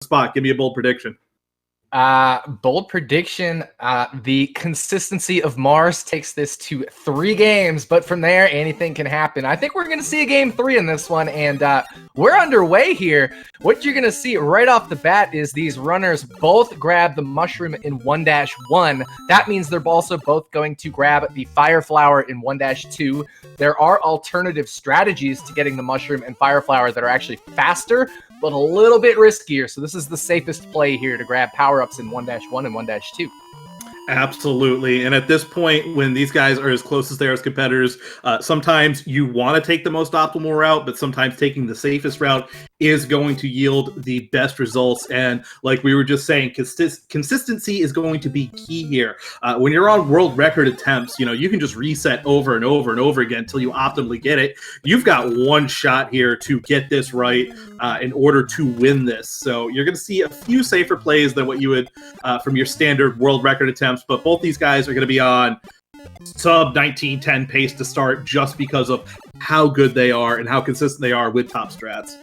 spot. Give me a bold prediction. Bold prediction, the consistency of Mars takes this to 3 games, but from there, anything can happen. I think we're going to see a game 3 in this one, and we're underway here. What you're going to see right off the bat is these runners both grab the mushroom in 1-1. That means they're also both going to grab the fire flower in 1-2. There are alternative strategies to getting the mushroom and fire flower that are actually faster, but a little bit riskier. So this is the safest play here to grab power-ups in 1-1 and 1-2. Absolutely. And at this point, when these guys are as close as they are as competitors, sometimes you want to take the most optimal route, but sometimes taking the safest route is going to yield the best results. And like we were just saying, consistency is going to be key here. When you're on world record attempts, you can just reset over and over and over again until you optimally get it. You've got one shot here to get this right in order to win this. So you're going to see a few safer plays than what you would from your standard world record attempts, but both these guys are going to be on sub 1910 pace to start just because of how good they are and how consistent they are with top strats.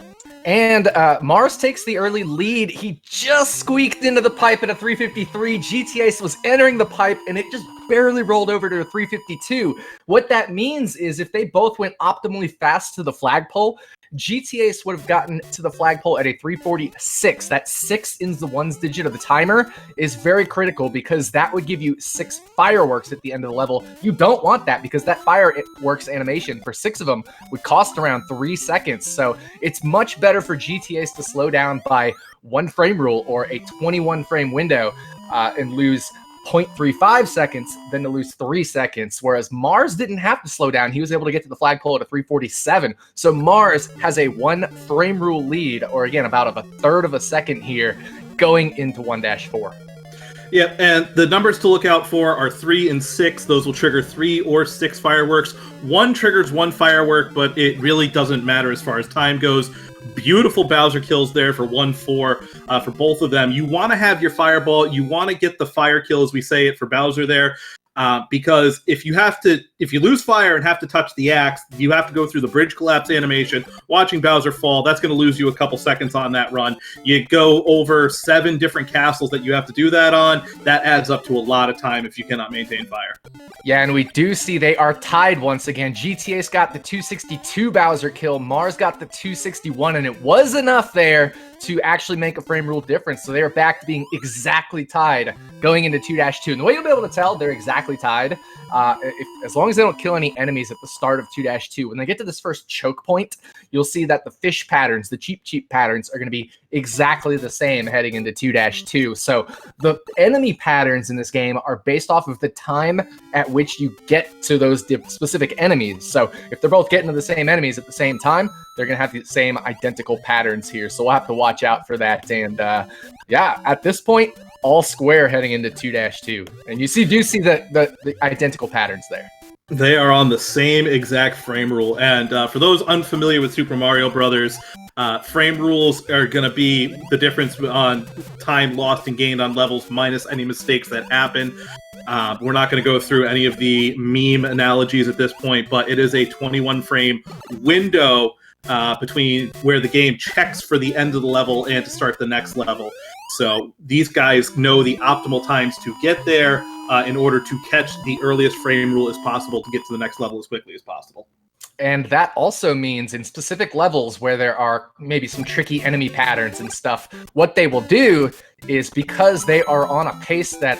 And Mars takes the early lead. He just squeaked into the pipe at a 353. GTAce was entering the pipe, and it just barely rolled over to a 352. What that means is if they both went optimally fast to the flagpole, GTAce would have gotten to the flagpole at a 346. That 6 in the ones digit of the timer is very critical because that would give you 6 fireworks at the end of the level. You don't want that because that fireworks animation for 6 of them would cost around 3 seconds. So it's much better for GTAce to slow down by 1 frame rule or a 21 frame window and lose 0.35 seconds than to lose 3 seconds, whereas Mars didn't have to slow down. He was able to get to the flagpole at a 347. So Mars has a 1 frame rule lead, or again, about a third of a second here going into 1-4. Yeah, and the numbers to look out for are 3 and 6. Those will trigger 3 or 6 fireworks. 1 triggers 1 firework, but it really doesn't matter as far as time goes. Beautiful Bowser kills there for 1-4 for both of them. You want to have your fireball. You want to get the fire kill, as we say it, for Bowser there. Because if you lose fire and have to touch the axe, you have to go through the bridge collapse animation, watching Bowser fall. That's going to lose you a couple seconds on that run. You go over 7 different castles that you have to do that on. That adds up to a lot of time if you cannot maintain fire. Yeah, and we do see they are tied once again. GTA's got the 262 Bowser kill. Mars got the 261, and it was enough there to actually make a frame rule difference. So they are back to being exactly tied going into 2-2. And the way you'll be able to tell they're exactly tied, as long as they don't kill any enemies at the start of 2-2, when they get to this first choke point, you'll see that the fish patterns, the cheap patterns, are going to be exactly the same heading into 2-2. So the enemy patterns in this game are based off of the time at which you get to those specific enemies. So if they're both getting to the same enemies at the same time, they're going to have the same identical patterns here. So we'll have to watch out for that. And yeah, at this point, all square heading into 2-2. And you do see the identical patterns there. They are on the same exact frame rule. And for those unfamiliar with Super Mario Brothers, frame rules are going to be the difference on time lost and gained on levels minus any mistakes that happen. We're not going to go through any of the meme analogies at this point, but it is a 21 frame window between where the game checks for the end of the level and to start the next level. So these guys know the optimal times to get there in order to catch the earliest frame rule as possible to get to the next level as quickly as possible. And that also means in specific levels where there are maybe some tricky enemy patterns and stuff, what they will do is, because they are on a pace that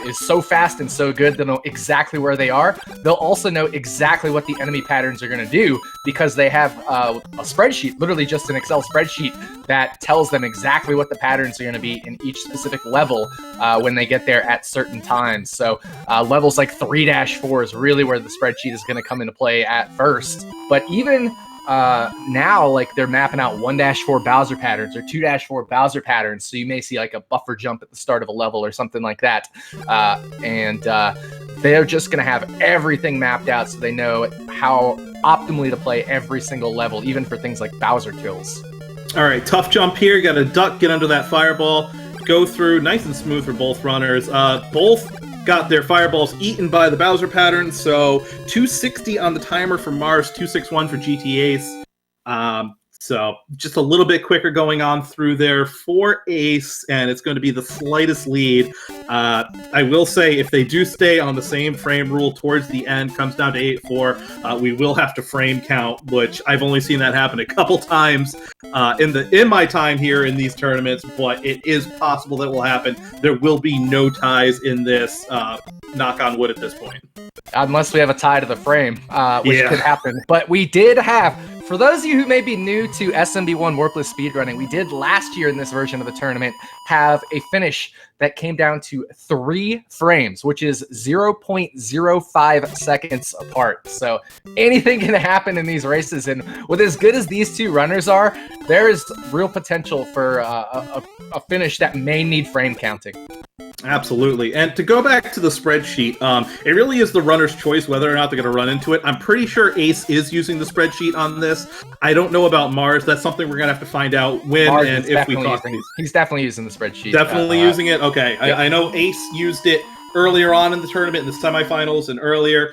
is so fast and so good, they'll know exactly where they are. They'll also know exactly what the enemy patterns are going to do because they have a spreadsheet, literally just an Excel spreadsheet that tells them exactly what the patterns are going to be in each specific level when they get there at certain times. So levels like 3-4 is really where the spreadsheet is going to come into play at first. But even now, like, they're mapping out 1-4 Bowser patterns or 2-4 Bowser patterns. So you may see like a buffer jump at the start of a level or something like that. And they're just going to have everything mapped out so they know how optimally to play every single level, even for things like Bowser kills. All right, tough jump here. Got to duck, get under that fireball, go through nice and smooth for both runners. Both got their fireballs eaten by the Bowser pattern, so 260 on the timer for Mars, 261 for GTAce. So just a little bit quicker going on through there for Ace, and it's going to be the slightest lead. I will say, if they do stay on the same frame rule towards the end, comes down to 8-4, we will have to frame count, which I've only seen that happen a couple times in my time here in these tournaments, but it is possible that will happen. There will be no ties in this, knock on wood at this point. Unless we have a tie to the frame, which could happen. But we did have, for those of you who may be new to SMB1 Warpless speedrunning, we did last year in this version of the tournament have a finish that came down to 3 frames, which is 0.05 seconds apart. So anything can happen in these races, and with as good as these two runners are, there is real potential for a finish that may need frame counting. Absolutely. And to go back to the spreadsheet, it really is the runner's choice whether or not they're going to run into it. I'm pretty sure Ace is using the spreadsheet on this. I don't know about Mars. That's something we're going to have to find out when Mars and if we talk to these. He's definitely using the spreadsheet. Definitely using it? Okay. Yep. I know Ace used it earlier on in the tournament, in the semifinals and earlier.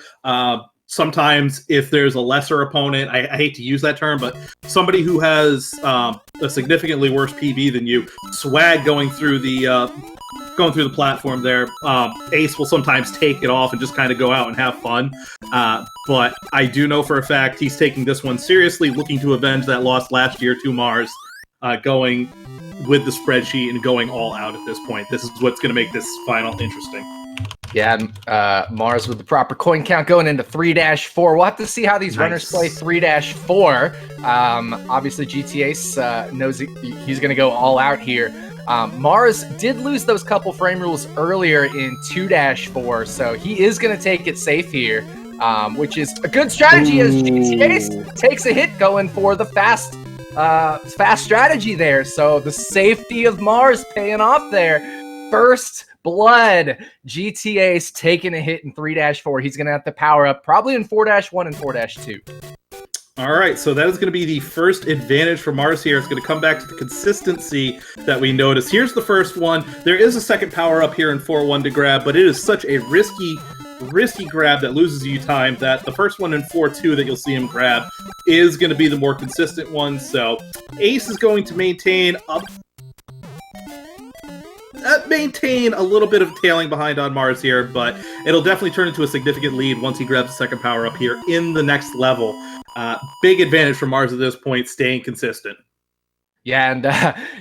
Sometimes if there's a lesser opponent, I hate to use that term, but somebody who has a significantly worse PB than you, swag going through the platform there, Ace will sometimes take it off and just kind of go out and have fun. But I do know for a fact he's taking this one seriously, looking to avenge that loss last year to Mars, going with the spreadsheet and going all out at this point. This is what's going to make this final interesting. Yeah, Mars with the proper coin count going into 3-4. We'll have to see how these runners play 3-4. Obviously, GTAce knows he's going to go all out here. Mars did lose those couple frame rules earlier in 2-4, so he is going to take it safe here, which is a good strategy as GTAce takes a hit going for the fast strategy there. So the safety of Mars paying off there. First blood, GTAce taking a hit in 3-4. He's going to have to power up probably in 4-1 and 4-2. All right, so that is going to be the first advantage for Mars here. It's going to come back to the consistency that we notice. Here's the first one. There is a second power-up here in 4-1 to grab, but it is such a risky grab that loses you time that the first one in 4-2 that you'll see him grab is going to be the more consistent one. So Ace is going to maintain a little bit of tailing behind on Mars here, but it'll definitely turn into a significant lead once he grabs the second power-up here in the next level. Big advantage for Mars at this point, staying consistent. Yeah, and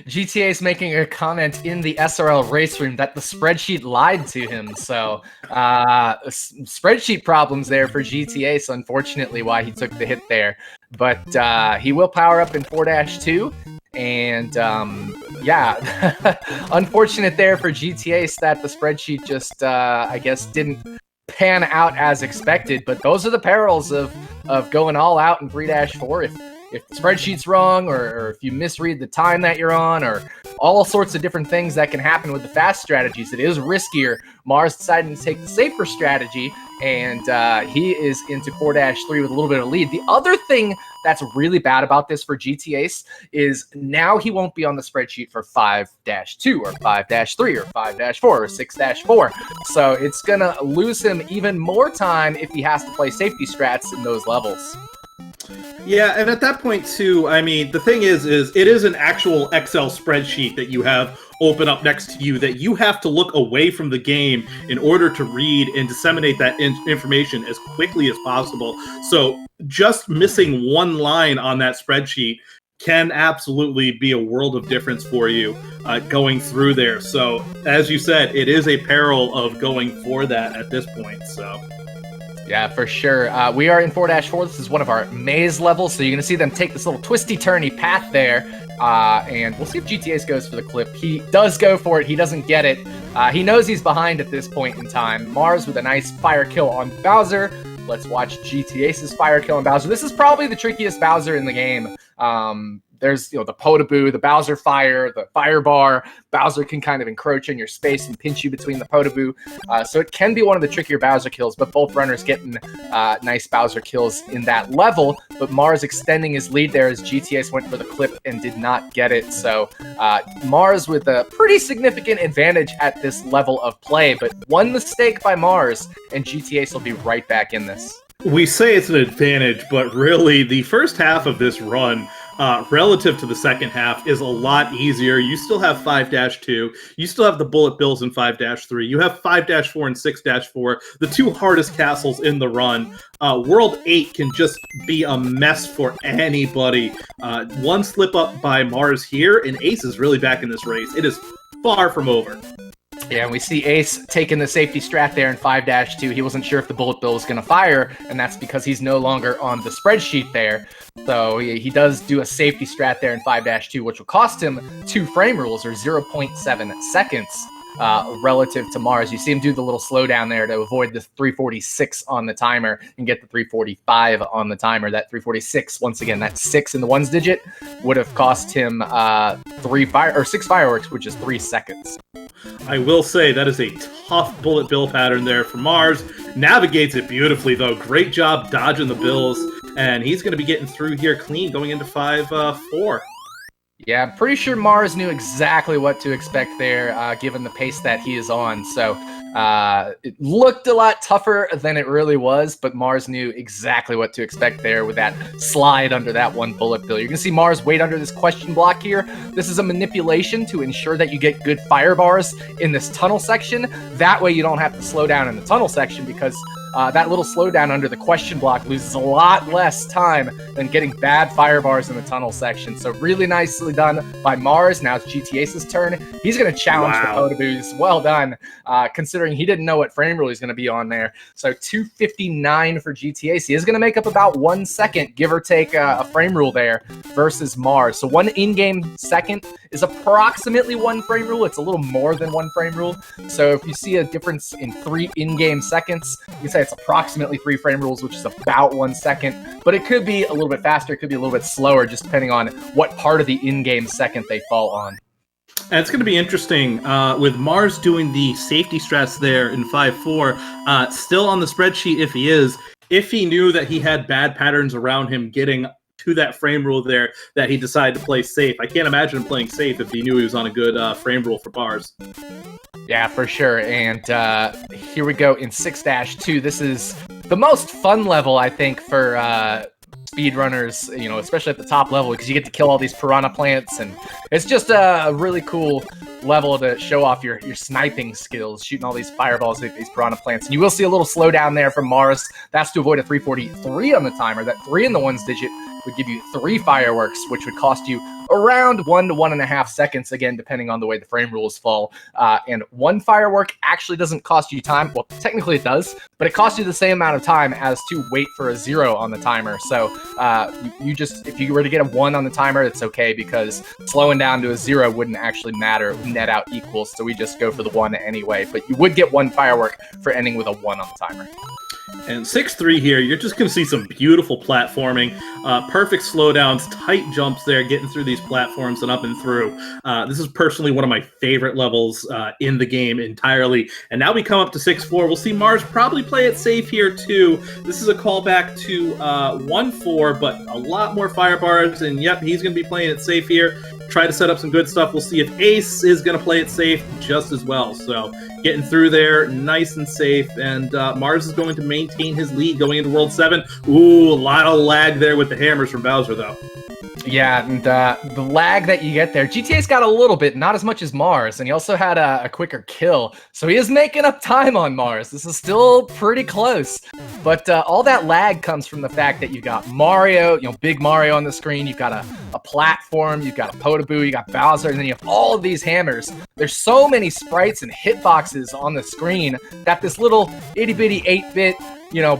GTA's making a comment in the SRL race room that the spreadsheet lied to him. So spreadsheet problems there for GTA's, unfortunately, why he took the hit there. But he will power up in 4-2. And yeah, unfortunate there for GTA's that the spreadsheet just, I guess, didn't pan out as expected. But those are the perils of going all out in 3-4. If the spreadsheet's wrong, or if you misread the time that you're on, or all sorts of different things that can happen with the fast strategies, it is riskier. Mars decided to take the safer strategy, and he is into 4-3 with a little bit of lead. The other thing that's really bad about this for GTAce is now he won't be on the spreadsheet for 5-2 or 5-3 or 5-4 or 6-4. So it's going to lose him even more time if he has to play safety strats in those levels. Yeah, and at that point, too, I mean, the thing is it is an actual Excel spreadsheet that you have open up next to you that you have to look away from the game in order to read and disseminate that information as quickly as possible. So just missing one line on that spreadsheet can absolutely be a world of difference for you going through there. So, as you said, it is a peril of going for that at this point, so... Yeah, for sure. We are in 4-4. This is one of our maze levels, so you're going to see them take this little twisty-turny path there, and we'll see if GTAce goes for the clip. He does go for it. He doesn't get it. He knows he's behind at this point in time. Mars with a nice fire kill on Bowser. Let's watch GTAce's fire kill on Bowser. This is probably the trickiest Bowser in the game. There's, the Potaboo, the Bowser Fire, the Fire Bar. Bowser can kind of encroach in your space and pinch you between the Potaboo. So it can be one of the trickier Bowser kills, but both runners getting nice Bowser kills in that level. But Mars extending his lead there as GTAce went for the clip and did not get it. So Mars with a pretty significant advantage at this level of play, but one mistake by Mars and GTAce will be right back in this. We say it's an advantage, but really the first half of this run, relative to the second half is a lot easier. You still have 5-2. You still have the bullet bills in 5-3. You have 5-4 and 6-4, the two hardest castles in the run. World 8 can just be a mess for anybody. One slip up by Mars here, and Ace is really back in this race. It is far from over. Yeah, and we see Ace taking the safety strat there in 5-2. He wasn't sure if the bullet bill was going to fire, and that's because he's no longer on the spreadsheet there. So he does do a safety strat there in 5-2, which will cost him 2 frame rules, or 0.7 seconds. Relative to Mars. You see him do the little slowdown there to avoid the 346 on the timer and get the 345 on the timer. That 346, once again, that 6 in the ones digit would have cost him 6 fireworks, which is 3 seconds. I will say that is a tough bullet bill pattern there for Mars. Navigates it beautifully, though. Great job dodging the bills, and he's going to be getting through here clean going into 5-4. Yeah, I'm pretty sure Mars knew exactly what to expect there, given the pace that he is on. So it looked a lot tougher than it really was, but Mars knew exactly what to expect there with that slide under that one bullet bill. You're going to see Mars wait under this question block here. This is a manipulation to ensure that you get good fire bars in this tunnel section. That way you don't have to slow down in the tunnel section, because that little slowdown under the question block loses a lot less time than getting bad fire bars in the tunnel section. So really nicely done by Mars. Now it's GTAce's turn. He's going to challenge the Potaboos. Well done, considering he didn't know what frame rule he's going to be on there. So 259 for GTAce. He is going to make up about 1 second, give or take a frame rule there versus Mars. So 1 in-game second is approximately 1 frame rule. It's a little more than 1 frame rule. So if you see a difference in 3 in-game seconds, you can say it's approximately 3 frame rules, which is about 1 second, but it could be a little bit faster, it could be a little bit slower, just depending on what part of the in-game second they fall on. And it's going to be interesting with Mars doing the safety strats there in 5-4, still on the spreadsheet if he knew that he had bad patterns around him getting to that frame rule there, that he decided to play safe. I can't imagine him playing safe if he knew he was on a good frame rule for Mars. Yeah, for sure. And here we go in 6-2. This is the most fun level, I think, for speedrunners, you know, especially at the top level, because you get to kill all these piranha plants, and it's just a really cool level to show off your sniping skills, shooting all these fireballs at these piranha plants. And you will see a little slowdown there from Mars. That's to avoid a 343 on the timer. That 3 in the ones digit would give you 3 fireworks, which would cost you around 1 to 1.5 seconds, again, depending on the way the frame rules fall. And 1 firework actually doesn't cost you time. Well, technically it does, but it costs you the same amount of time as to wait for a 0 on the timer. So if you were to get a 1 on the timer, it's okay, because slowing down to a 0 wouldn't actually matter. It would net out equals, so we just go for the 1 anyway. But you would get 1 firework for ending with a 1 on the timer. And 6-3 here, you're just going to see some beautiful platforming, perfect slowdowns, tight jumps there, getting through these platforms and up and through. This is personally one of my favorite levels in the game entirely. And now we come up to 6-4. We'll see Mars probably play it safe here too. This is a callback to 1-4, but a lot more fire bars. And yep, he's going to be playing it safe here. Try to set up some good stuff. We'll see if Ace is going to play it safe just as well. So getting through there nice and safe. And Mars is going to maintain his lead going into World 7. Ooh, a lot of lag there with the hammers from Bowser, though. Yeah, and the lag that you get there, GTA's got a little bit, not as much as Mars, and he also had a quicker kill, so he is making up time on Mars. This is still pretty close, but all that lag comes from the fact that you've got Mario, big Mario on the screen, you've got a platform, you've got a Potaboo, you got Bowser, and then you have all of these hammers. There's so many sprites and hitboxes on the screen that this little itty-bitty 8-bit,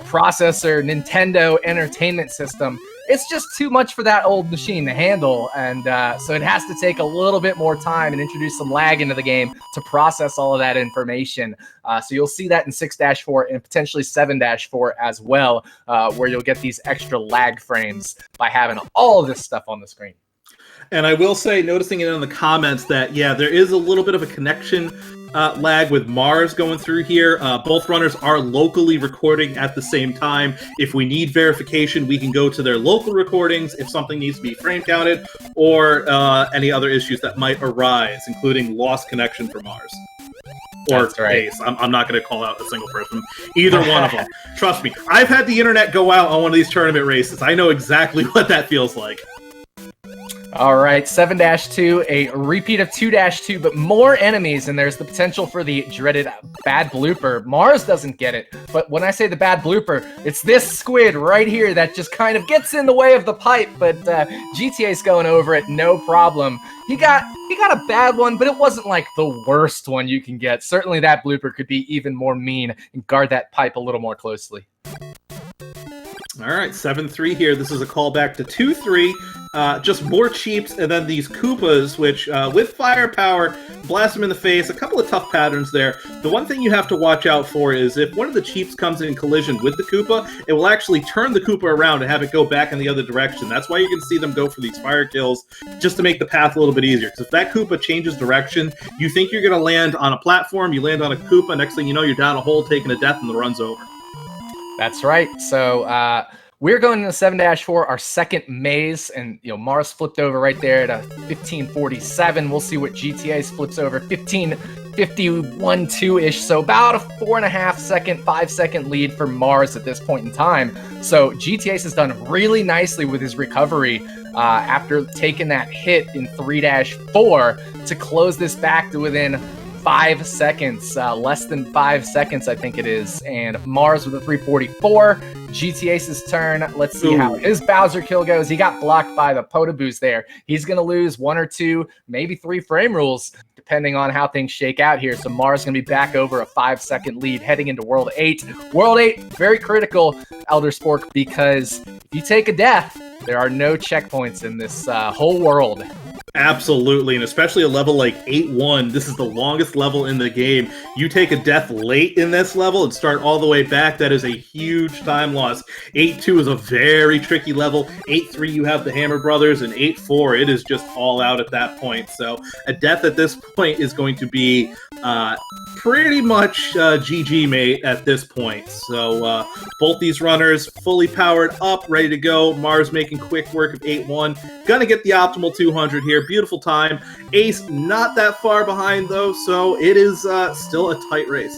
processor, Nintendo Entertainment System, it's just too much for that old machine to handle, and so it has to take a little bit more time and introduce some lag into the game to process all of that information. So you'll see that in 6-4 and potentially 7-4 as well, where you'll get these extra lag frames by having all of this stuff on the screen. And I will say, noticing it in the comments, that, yeah, there is a little bit of a connection lag with Mars going through here. Both runners are locally recording at the same time. If we need verification, we can go to their local recordings if something needs to be frame counted, or any other issues that might arise, including lost connection for Mars. Or Ace. I'm not going to call out a single person. Either one of them. Trust me. I've had the internet go out on one of these tournament races. I know exactly what that feels like. All right, 7-2, a repeat of 2-2, but more enemies, and there's the potential for the dreaded bad blooper. Mars doesn't get it, but when I say the bad blooper, it's this squid right here that just kind of gets in the way of the pipe, but GTA's going over it, no problem. He got a bad one, but it wasn't like the worst one you can get. Certainly that blooper could be even more mean and guard that pipe a little more closely. All right, 7-3 here. This is a callback to 2-3. Just more cheaps, and then these Koopas, which, with firepower, blast them in the face. A couple of tough patterns there. The one thing you have to watch out for is if one of the cheaps comes in collision with the Koopa, it will actually turn the Koopa around and have it go back in the other direction. That's why you can see them go for these fire kills, just to make the path a little bit easier. Because if that Koopa changes direction, you think you're going to land on a platform, you land on a Koopa, next thing you know, you're down a hole, taking a death, and the run's over. That's right. So we're going into 7-4, our second maze, and Mars flipped over right there at a 15:47. We'll see what GTA's flips over 15:51-2-ish. So about a 4.5 second, 5 second lead for Mars at this point in time. So GTA's has done really nicely with his recovery after taking that hit in 3-4 to close this back to within 5 seconds, less than 5 seconds, I think it is. And Mars with a 344. GTAce's turn. Let's see how his Bowser kill goes. He got blocked by the Potaboos there. He's going to lose 1 or 2, maybe 3 frame rules, depending on how things shake out here. So Mars going to be back over a 5 second lead heading into World 8. World 8, very critical, Elder Spork, because if you take a death, there are no checkpoints in this whole world. Absolutely, and especially a level like 8-1. This is the longest level in the game. You take a death late in this level and start all the way back, that is a huge time loss. 8-2 is a very tricky level. 8-3, you have the Hammer Brothers, and 8-4, it is just all out at that point. So a death at this point is going to be pretty much GG, mate, at this point. So both these runners fully powered up, ready to go. Mars making quick work of 8-1. Gonna get the optimal 200 here. Beautiful time. Ace not that far behind, though, so it is still a tight race.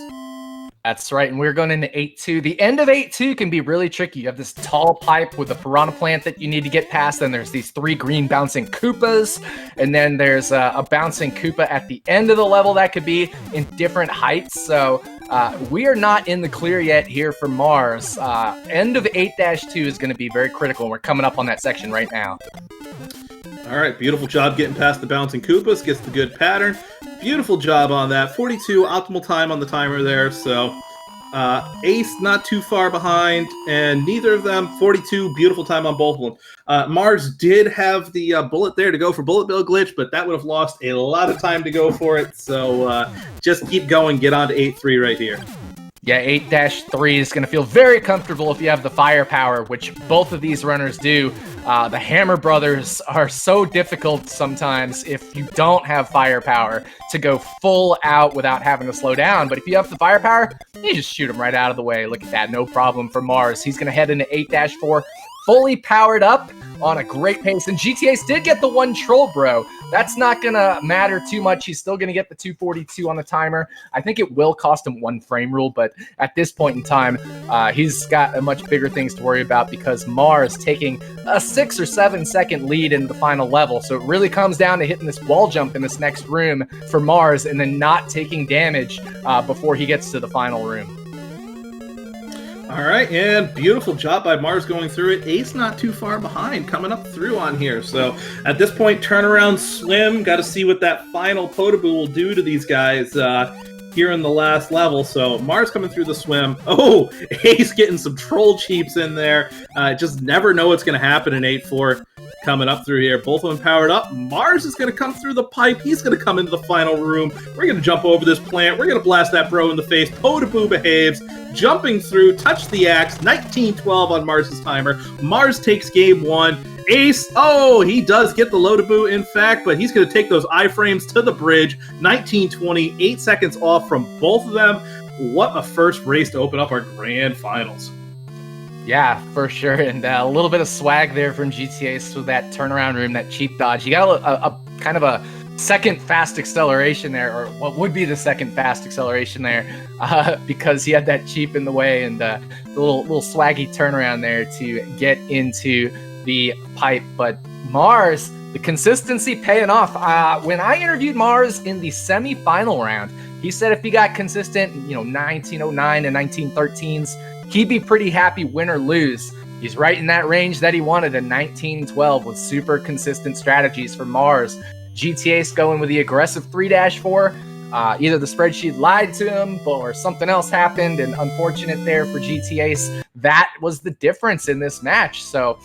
That's right, and we're going into 8-2. The end of 8-2 can be really tricky. You have this tall pipe with a piranha plant that you need to get past, then there's these 3 green bouncing Koopas, and then there's a bouncing Koopa at the end of the level that could be in different heights. So we are not in the clear yet here for Mars. End of 8-2 is going to be very critical, and we're coming up on that section right now. All right, beautiful job getting past the bouncing Koopas, gets the good pattern. Beautiful job on that. 42, optimal time on the timer there, so Ace not too far behind, and neither of them, 42, beautiful time on both of them. Mars did have the bullet there to go for bullet bill glitch, but that would have lost a lot of time to go for it, so just keep going, get on to 8-3 right here. Yeah, 8-3 is going to feel very comfortable if you have the firepower, which both of these runners do. The Hammer Brothers are so difficult sometimes if you don't have firepower to go full out without having to slow down. But if you have the firepower, you just shoot them right out of the way. Look at that, no problem for Mars. He's going to head into 8-4, fully powered up on a great pace. And GTAce did get the 1 troll, bro. That's not going to matter too much. He's still going to get the 242 on the timer. I think it will cost him 1 frame rule, but at this point in time, he's got much bigger things to worry about because Mars taking a 6 or 7 second lead in the final level. So it really comes down to hitting this wall jump in this next room for Mars and then not taking damage before he gets to the final room. All right, and beautiful job by Mars going through it. Ace not too far behind, coming up through on here. So at this point, turnaround swim. Got to see what that final Potaboo will do to these guys here in the last level. So Mars coming through the swim. Oh, Ace getting some troll cheeps in there. Just never know what's going to happen in 8-4. Coming up through here. Both of them powered up. Mars is going to come through the pipe. He's going to come into the final room. We're going to jump over this plant. We're going to blast that bro in the face. Potaboo behaves. Jumping through. Touch the axe. 19-12 on Mars's timer. Mars takes game 1. Ace, oh, he does get the Lotaboo, in fact, but he's going to take those iframes to the bridge. 19-20. 8 seconds off from both of them. What a first race to open up our grand finals. Yeah, for sure, and a little bit of swag there from GTAce with that turnaround room, that cheap dodge. He got a kind of a second fast acceleration there, or what would be the second fast acceleration there, because he had that cheap in the way, and the little swaggy turnaround there to get into the pipe. But Mars, the consistency paying off. When I interviewed Mars in the semi-final round, he said if he got consistent, 1909 and 1913s, he'd be pretty happy win or lose. He's right in that range that he wanted, a 1912 with super consistent strategies for Mars. GTAce going with the aggressive 3-4. Either the spreadsheet lied to him or something else happened, and unfortunate there for GTAce. That was the difference in this match. So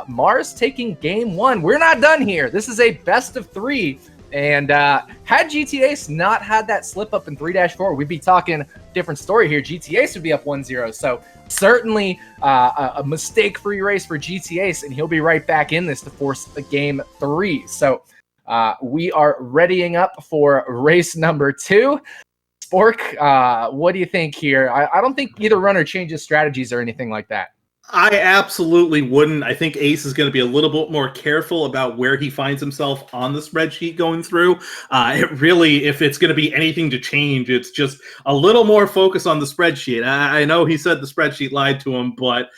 Mars taking game one. We're not done here. This is a best of 3. And had GTAce not had that slip up in 3-4, we'd be talking different story here. GTAce would be up 1-0. So certainly a mistake-free race for GTAce, and he'll be right back in this to force a game 3. So we are readying up for race number 2. Spork, what do you think here? I don't think either runner changes strategies or anything like that. I absolutely wouldn't. I think Ace is going to be a little bit more careful about where he finds himself on the spreadsheet going through. If it's going to be anything to change, it's just a little more focus on the spreadsheet. I know he said the spreadsheet lied to him, but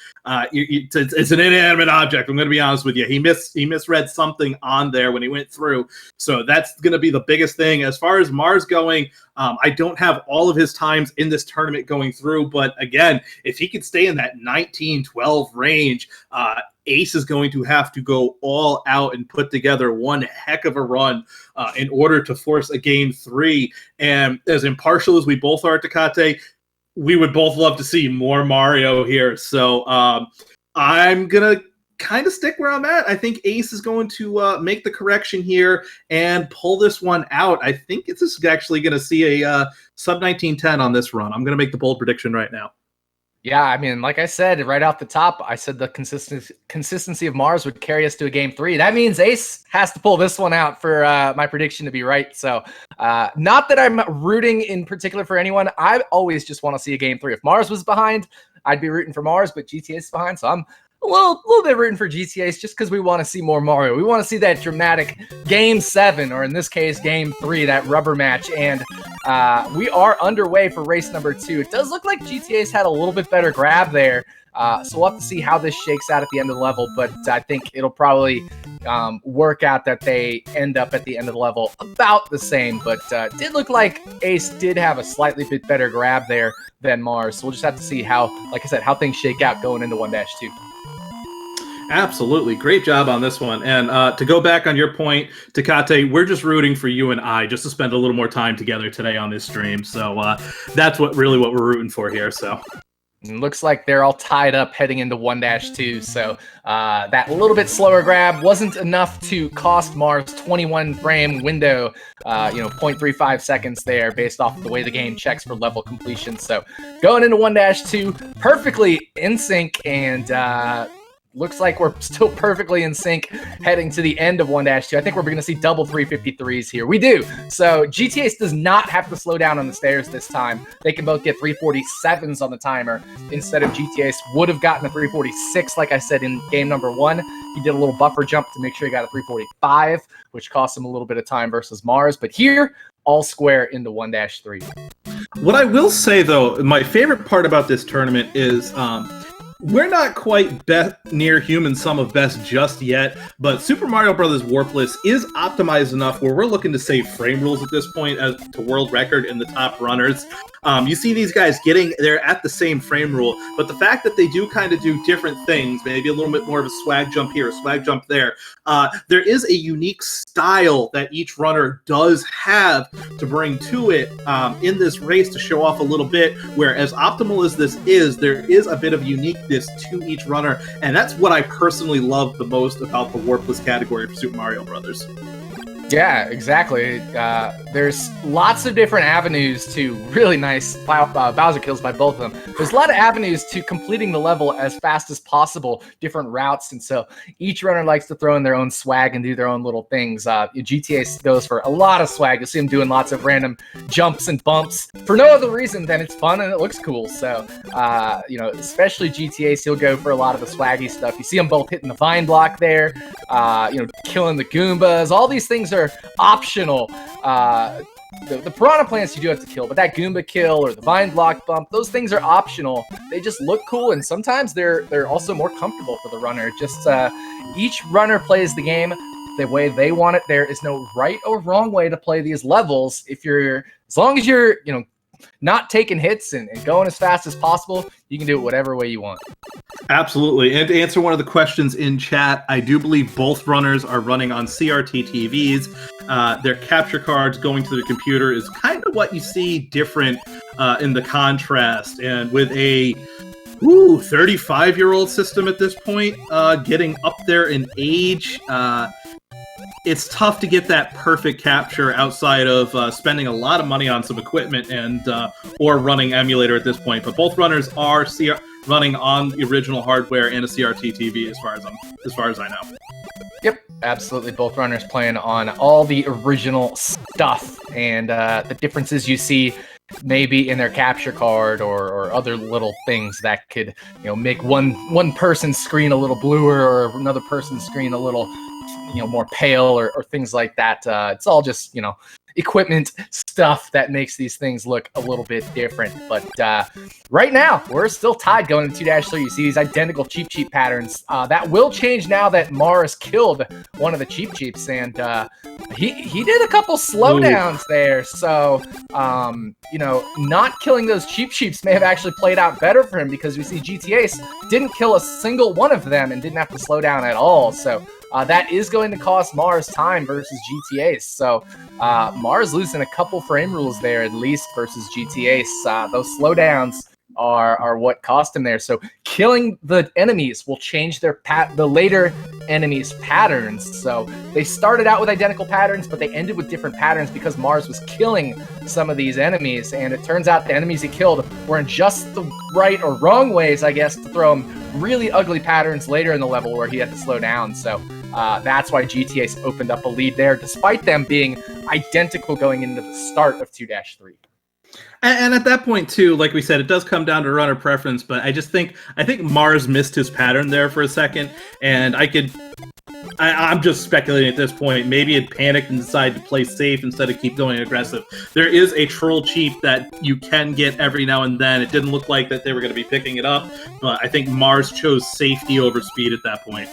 it's an inanimate object. I'm going to be honest with you. He misread something on there when he went through. So that's going to be the biggest thing. As far as Mars going, I don't have all of his times in this tournament going through, but again, if he could stay in that 19-12 range, Ace is going to have to go all out and put together one heck of a run in order to force a game 3. And as impartial as we both are, Tecate, we would both love to see more Mario here. So I'm going to kind of stick where I'm at. I think Ace is going to make the correction here and pull this one out. I think this is actually going to see a sub 1910 on this run. I'm going to make the bold prediction right now. Yeah, I mean, like I said, right off the top, I said the consistency of Mars would carry us to a game 3. That means Ace has to pull this one out for my prediction to be right. So not that I'm rooting in particular for anyone. I always just want to see a game 3. If Mars was behind, I'd be rooting for Mars, but GTA is behind, so I'm a little bit rooting for GTA's just because we want to see more Mario. We want to see that dramatic game 7, or in this case, game 3, that rubber match. And we are underway for race number 2. It does look like GTA's had a little bit better grab there. So we'll have to see how this shakes out at the end of the level. But I think it'll probably work out that they end up at the end of the level about the same. But it did look like Ace did have a slightly bit better grab there than Mars. So we'll just have to see how, like I said, how things shake out going into 1-2. Absolutely. Great job on this one. And to go back on your point, Tecate, we're just rooting for you and I just to spend a little more time together today on this stream. So that's what we're rooting for here. So it looks like they're all tied up heading into 1-2. So that little bit slower grab wasn't enough to cost Mars 21 frame window, 0.35 seconds there based off of the way the game checks for level completion. So going into 1-2, perfectly in sync, and looks like we're still perfectly in sync heading to the end of 1-2. I think we're going to see double 353s here. We do. So GTAce does not have to slow down on the stairs this time. They can both get 347s on the timer instead of GTAce would have gotten a 346, like I said, in game number 1. He did a little buffer jump to make sure he got a 345, which cost him a little bit of time versus Mars. But here, all square into 1-3. What I will say, though, my favorite part about this tournament is we're not quite near human sum of best just yet, but Super Mario Bros. Warpless is optimized enough where we're looking to save frame rules at this point as to world record in the top runners. You see these guys they're at the same frame rule, but the fact that they do kind of do different things, maybe a little bit more of a swag jump here, a swag jump there, there is a unique style that each runner does have to bring to it in this race to show off a little bit, where as optimal as this is, there is a bit of uniqueness to each runner, and that's what I personally love the most about the Warpless category for Super Mario Bros. Yeah, exactly. There's lots of different avenues to really nice Bowser kills by both of them. There's a lot of avenues to completing the level as fast as possible, different routes, and so each runner likes to throw in their own swag and do their own little things. GTA goes for a lot of swag. You'll see him doing lots of random jumps and bumps for no other reason than it's fun and it looks cool. So, especially GTA, he'll go for a lot of the swaggy stuff. You see them both hitting the vine block there, killing the Goombas. All these things are optional. The piranha plants you do have to kill, but that Goomba kill or the vine block bump, those things are optional. They just look cool, and sometimes they're also more comfortable for the runner. Just Each runner plays the game the way they want it. There is no right or wrong way to play these levels. As long as you're, not taking hits and going as fast as possible, you can do it whatever way you want. Absolutely. And to answer one of the questions in chat, I do believe both runners are running on CRT TVs. Their capture cards going to the computer is kind of what you see different in the contrast. And with a 35-year-old system at this point, getting up there in age, it's tough to get that perfect capture outside of spending a lot of money on some equipment and or running emulator at this point. But both runners are running on the original hardware and a CRT TV, as far as I know. Yep, absolutely. Both runners playing on all the original stuff, and the differences you see maybe in their capture card or other little things that could make one person's screen a little bluer or another person's screen a little more pale or things like that. It's all just equipment stuff that makes these things look a little bit different. But right now we're still tied going into 2-3. You see these identical cheap patterns. That will change now that Mars killed one of the cheaps, and he did a couple slowdowns there. So not killing those cheaps may have actually played out better for him, because we see GTAce didn't kill a single one of them and didn't have to slow down at all. So that is going to cost Mars time versus GTAce. So Mars losing a couple frame rules there at least versus GTAce. Those slowdowns are what cost him there. So killing the enemies will change the later enemies' patterns. So they started out with identical patterns, but they ended with different patterns because Mars was killing some of these enemies. And it turns out the enemies he killed were in just the right or wrong ways, I guess, to throw him really ugly patterns later in the level where he had to slow down. So that's why GTAce opened up a lead there, despite them being identical going into the start of 2-3. And at that point, too, like we said, it does come down to runner preference, but I think Mars missed his pattern there for a second, and I'm just speculating at this point. Maybe it panicked and decided to play safe instead of keep going aggressive. There is a troll cheap that you can get every now and then. It didn't look like that they were going to be picking it up, but I think Mars chose safety over speed at that point.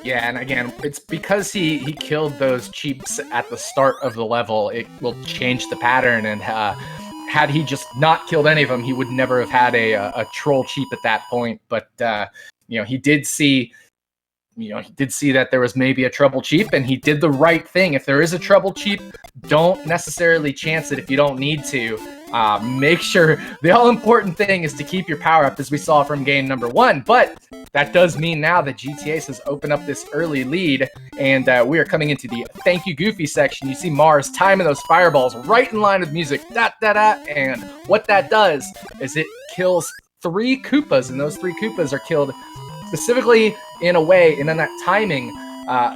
Yeah, and again, it's because he killed those cheaps at the start of the level. It will change the pattern, and had he just not killed any of them, he would never have had a troll cheap at that point. But he did see that there was maybe a trouble cheap, and he did the right thing. If there is a trouble cheap, don't necessarily chance it if you don't need to. Make sure the all-important thing is to keep your power up, as we saw from game number 1. But that does mean now that GTAce has opened up this early lead, and we are coming into the thank you Goofy section. You see Mars timing those fireballs right in line with music, and what that does is it kills 3 Koopas, and those 3 Koopas are killed specifically in a way, and in that timing,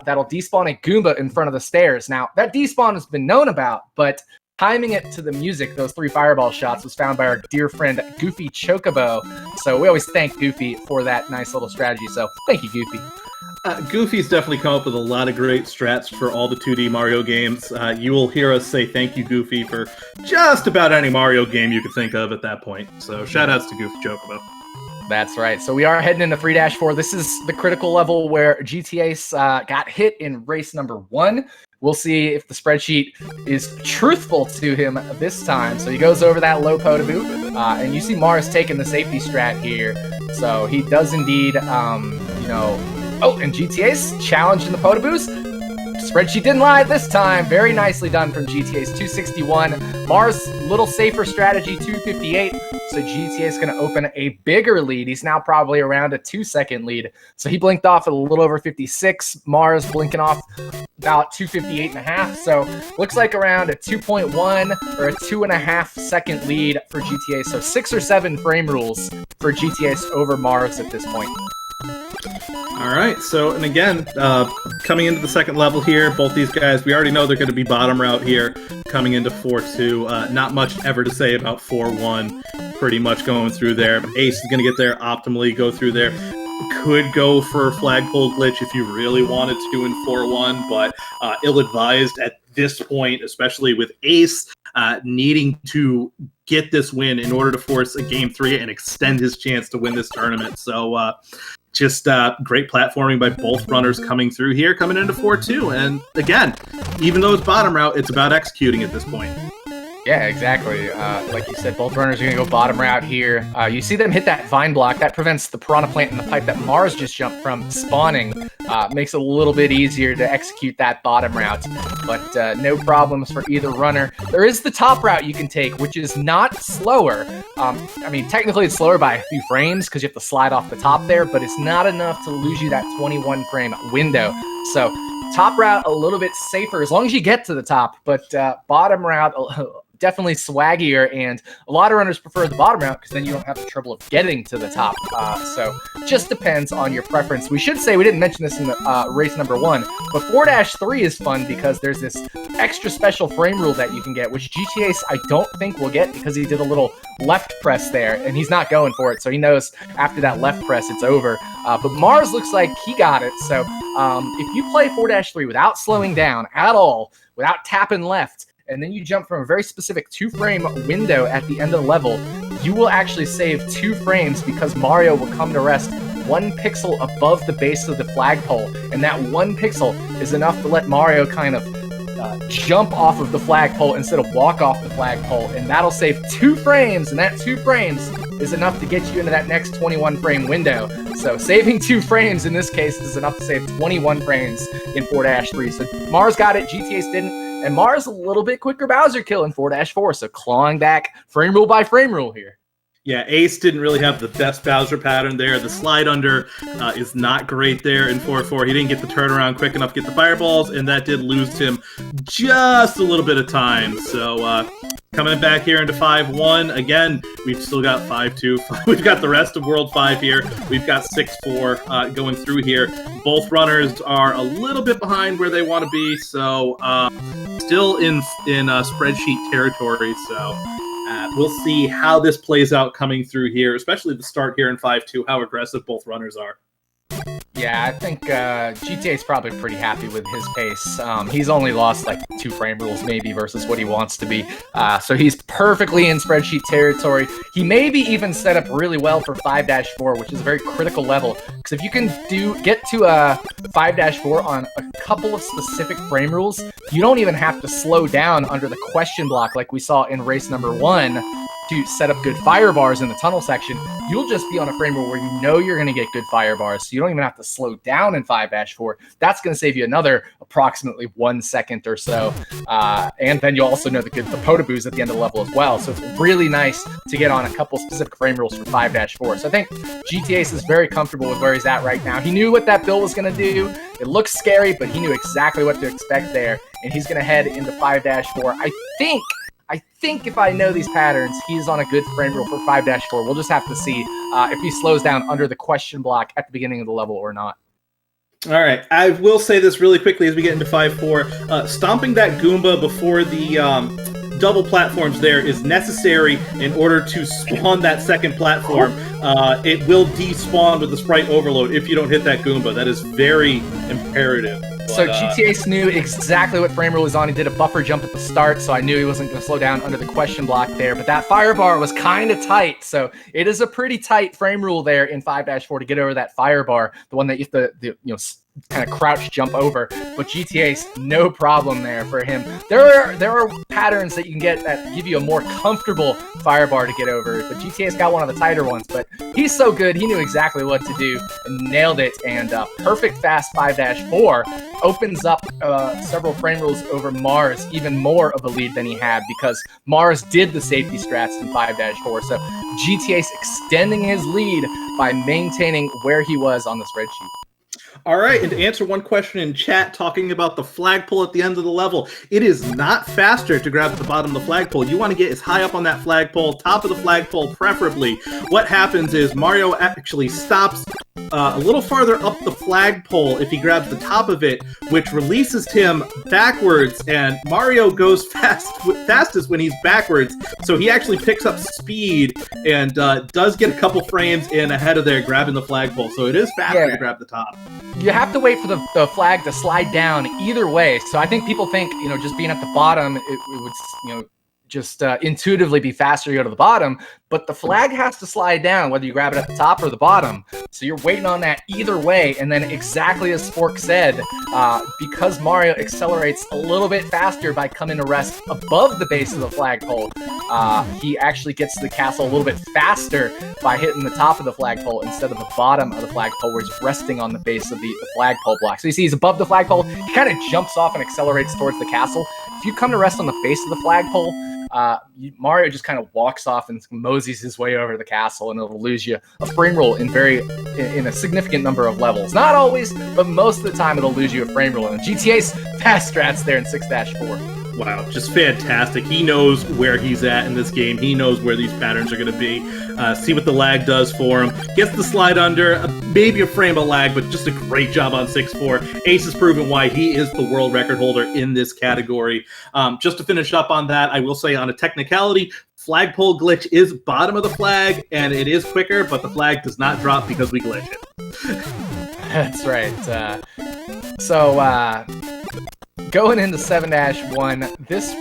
that'll despawn a Goomba in front of the stairs. Now, that despawn has been known about, but timing it to the music, those 3 fireball shots, was found by our dear friend Goofy Chocobo. So we always thank Goofy for that nice little strategy. So thank you, Goofy. Goofy's definitely come up with a lot of great strats for all the 2D Mario games. You will hear us say thank you, Goofy, for just about any Mario game you could think of at that point. So shout outs to Goofy Chocobo. That's right. So we are heading into 3-4. This is the critical level where GTAce got hit in race number 1. We'll see if the spreadsheet is truthful to him this time. So he goes over that low Potaboo, and you see Mars taking the safety strat here. So he does indeed, Oh, and GTAce challenging the Potaboos. Spreadsheet didn't lie this time. Very nicely done from GTAce. 261. Mars, little safer strategy, 258. So GTA is going to open a bigger lead. He's now probably around a 2-second lead. So he blinked off at a little over 56. Mars blinking off about 258.5. So looks like around a 2.1 or a 2.5-second lead for GTA. So 6 or 7 frame rules for GTA over Mars at this point. All right, so, and again, coming into the second level here, both these guys, we already know they're going to be bottom route here, coming into 4-2. Not much ever to say about 4-1, pretty much going through there. Ace is going to get there optimally, go through there. Could go for flagpole glitch if you really wanted to in 4-1, but ill-advised at this point, especially with Ace needing to get this win in order to force a Game 3 and extend his chance to win this tournament. So, Just great platforming by both runners coming through here, coming into 4-2. And again, even though it's bottom route, it's about executing at this point. Yeah, exactly. Like you said, both runners are going to go bottom route here. You see them hit that vine block. That prevents the piranha plant in the pipe that Mars just jumped from spawning. Makes it a little bit easier to execute that bottom route. But no problems for either runner. There is the top route you can take, which is not slower. I mean, technically it's slower by a few frames because you have to slide off the top there, but it's not enough to lose you that 21 frame window. So top route a little bit safer as long as you get to the top, but bottom route definitely swaggier, and a lot of runners prefer the bottom route because then you don't have the trouble of getting to the top. So just depends on your preference. We should say, we didn't mention this in the race number 1, but 4-3 is fun because there's this extra special frame rule that you can get, which GTAce I don't think will get because he did a little left press there and he's not going for it, so he knows after that left press it's over. But Mars looks like he got it. So if you play 4-3 without slowing down at all, without tapping left, and then you jump from a very specific 2-frame window at the end of the level, you will actually save 2 frames because Mario will come to rest 1 pixel above the base of the flagpole, and that 1 pixel is enough to let Mario kind of jump off of the flagpole instead of walk off the flagpole, and that'll save 2 frames, and that 2 frames is enough to get you into that next 21 frame window. So saving 2 frames in this case is enough to save 21 frames in 4-3. So Mars got it, GTAce didn't. And Mars a little bit quicker Bowser kill in 4-4, so clawing back frame rule by frame rule here. Yeah, Ace didn't really have the best Bowser pattern there. The slide under is not great there in 4-4. He didn't get the turnaround quick enough to get the fireballs, and that did lose him just a little bit of time. So coming back here into 5-1, again, we've still got 5-2. We've got the rest of World 5 here. We've got 6-4 going through here. Both runners are a little bit behind where they want to be, so still in spreadsheet territory. So we'll see how this plays out coming through here, especially the start here in 5-2, how aggressive both runners are. Yeah, I think GTA's probably pretty happy with his pace. He's only lost like 2 frame rules maybe versus what he wants to be. So he's perfectly in spreadsheet territory. He may be even set up really well for 5-4, which is a very critical level. Because if you can get to a 5-4 on a couple of specific frame rules, you don't even have to slow down under the question block like we saw in race number 1 to set up good fire bars in the tunnel section. You'll just be on a frame where you know you're going to get good fire bars, so you don't even have to slow down in 5-4. That's going to save you another approximately 1 second or so. And then you'll also know the potaboos at the end of the level as well. So it's really nice to get on a couple specific frame rules for 5-4. So I think GTAce is very comfortable with where he's at right now. He knew what that build was going to do. It looks scary, but he knew exactly what to expect there. And he's going to head into 5-4. I think if I know these patterns, he's on a good frame rule for 5-4. We'll just have to see if he slows down under the question block at the beginning of the level or not. All right, I will say this really quickly as we get into 5-4. Stomping that Goomba before the double platforms there is necessary in order to spawn that second platform. It will despawn with the sprite overload if you don't hit that Goomba. That is very imperative. So GTAce knew exactly what frame rule was on. He did a buffer jump at the start, so I knew he wasn't going to slow down under the question block there. But that fire bar was kind of tight, so it is a pretty tight frame rule there in 5-4 to get over that fire bar, the one that you have to kind of crouch jump over. But GTAce, no problem there for him. There are patterns that you can get that give you a more comfortable fire bar to get over, but GTA's got one of the tighter ones. But he's so good, he knew exactly what to do and nailed it. And perfect fast 5-4 opens up several frame rules over Mars, even more of a lead than he had because Mars did the safety strats in 5-4. So GTA's extending his lead by maintaining where he was on the spreadsheet. All right, and to answer one question in chat talking about the flagpole at the end of the level, it is not faster to grab at the bottom of the flagpole. You want to get as high up on that flagpole, top of the flagpole preferably. What happens is Mario actually stops a little farther up the flagpole if he grabs the top of it, which releases him backwards, and Mario goes fastest when he's backwards, so he actually picks up speed and does get a couple frames in ahead of there grabbing the flagpole, so it is faster to grab the top. You have to wait for the flag to slide down either way, so I think people think, just being at the bottom, it would, just intuitively be faster to go to the bottom, but the flag has to slide down whether you grab it at the top or the bottom. So you're waiting on that either way. And then exactly as Spork said, because Mario accelerates a little bit faster by coming to rest above the base of the flagpole, he actually gets to the castle a little bit faster by hitting the top of the flagpole instead of the bottom of the flagpole where he's resting on the base of the flagpole block. So you see he's above the flagpole, he kind of jumps off and accelerates towards the castle. If you come to rest on the base of the flagpole, Mario just kind of walks off and moseys his way over the castle, and it'll lose you a frame roll in a significant number of levels. Not always, but most of the time it'll lose you a frame roll. And GTA's fast strats there in 6-4. Wow, just fantastic. He knows where he's at in this game. He knows where these patterns are going to be. See what the lag does for him. Gets the slide under, maybe a frame of lag, but just a great job on 6-4. Ace has proven why he is the world record holder in this category. Just to finish up on that, I will say on a technicality, flagpole glitch is bottom of the flag, and it is quicker, but the flag does not drop because we glitch it. That's right. Going into 7-1, this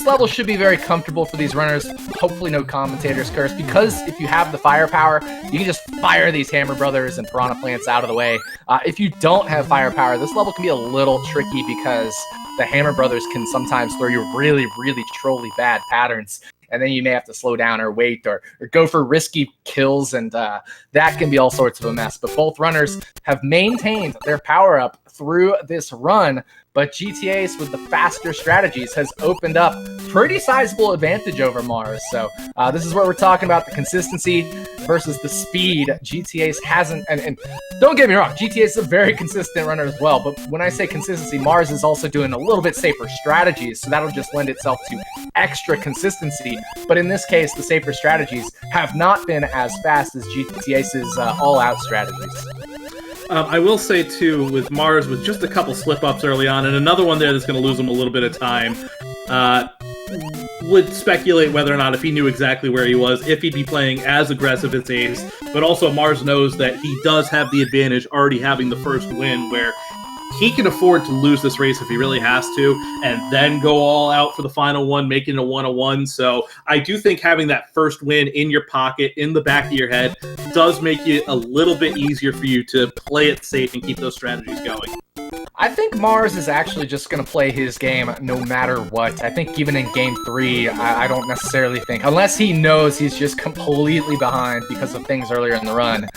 level should be very comfortable for these runners. Hopefully no commentators curse, because if you have the firepower, you can just fire these Hammer Brothers and Piranha Plants out of the way. If you don't have firepower, this level can be a little tricky because the Hammer Brothers can sometimes throw you really, really trolly bad patterns. And then you may have to slow down or wait or go for risky kills, and that can be all sorts of a mess. But both runners have maintained their power-up through this run, but GTAce with the faster strategies has opened up pretty sizable advantage over Mars. So this is where we're talking about the consistency versus the speed. GTAce hasn't, and don't get me wrong, GTAce is a very consistent runner as well, but when I say consistency, Mars is also doing a little bit safer strategies, so that'll just lend itself to extra consistency. But in this case, the safer strategies have not been as fast as GTAce's all-out strategies. I will say, too, with Mars, with just a couple slip-ups early on, and another one there that's going to lose him a little bit of time, would speculate whether or not, if he knew exactly where he was, if he'd be playing as aggressive as Ace. But also, Mars knows that he does have the advantage already having the first win, where he can afford to lose this race if he really has to, and then go all out for the final one, making it a 1-1. So I do think having that first win in your pocket, in the back of your head, does make it a little bit easier for you to play it safe and keep those strategies going. I think Mars is actually just going to play his game no matter what. I think even in Game 3, I don't necessarily think, unless he knows he's just completely behind because of things earlier in the run,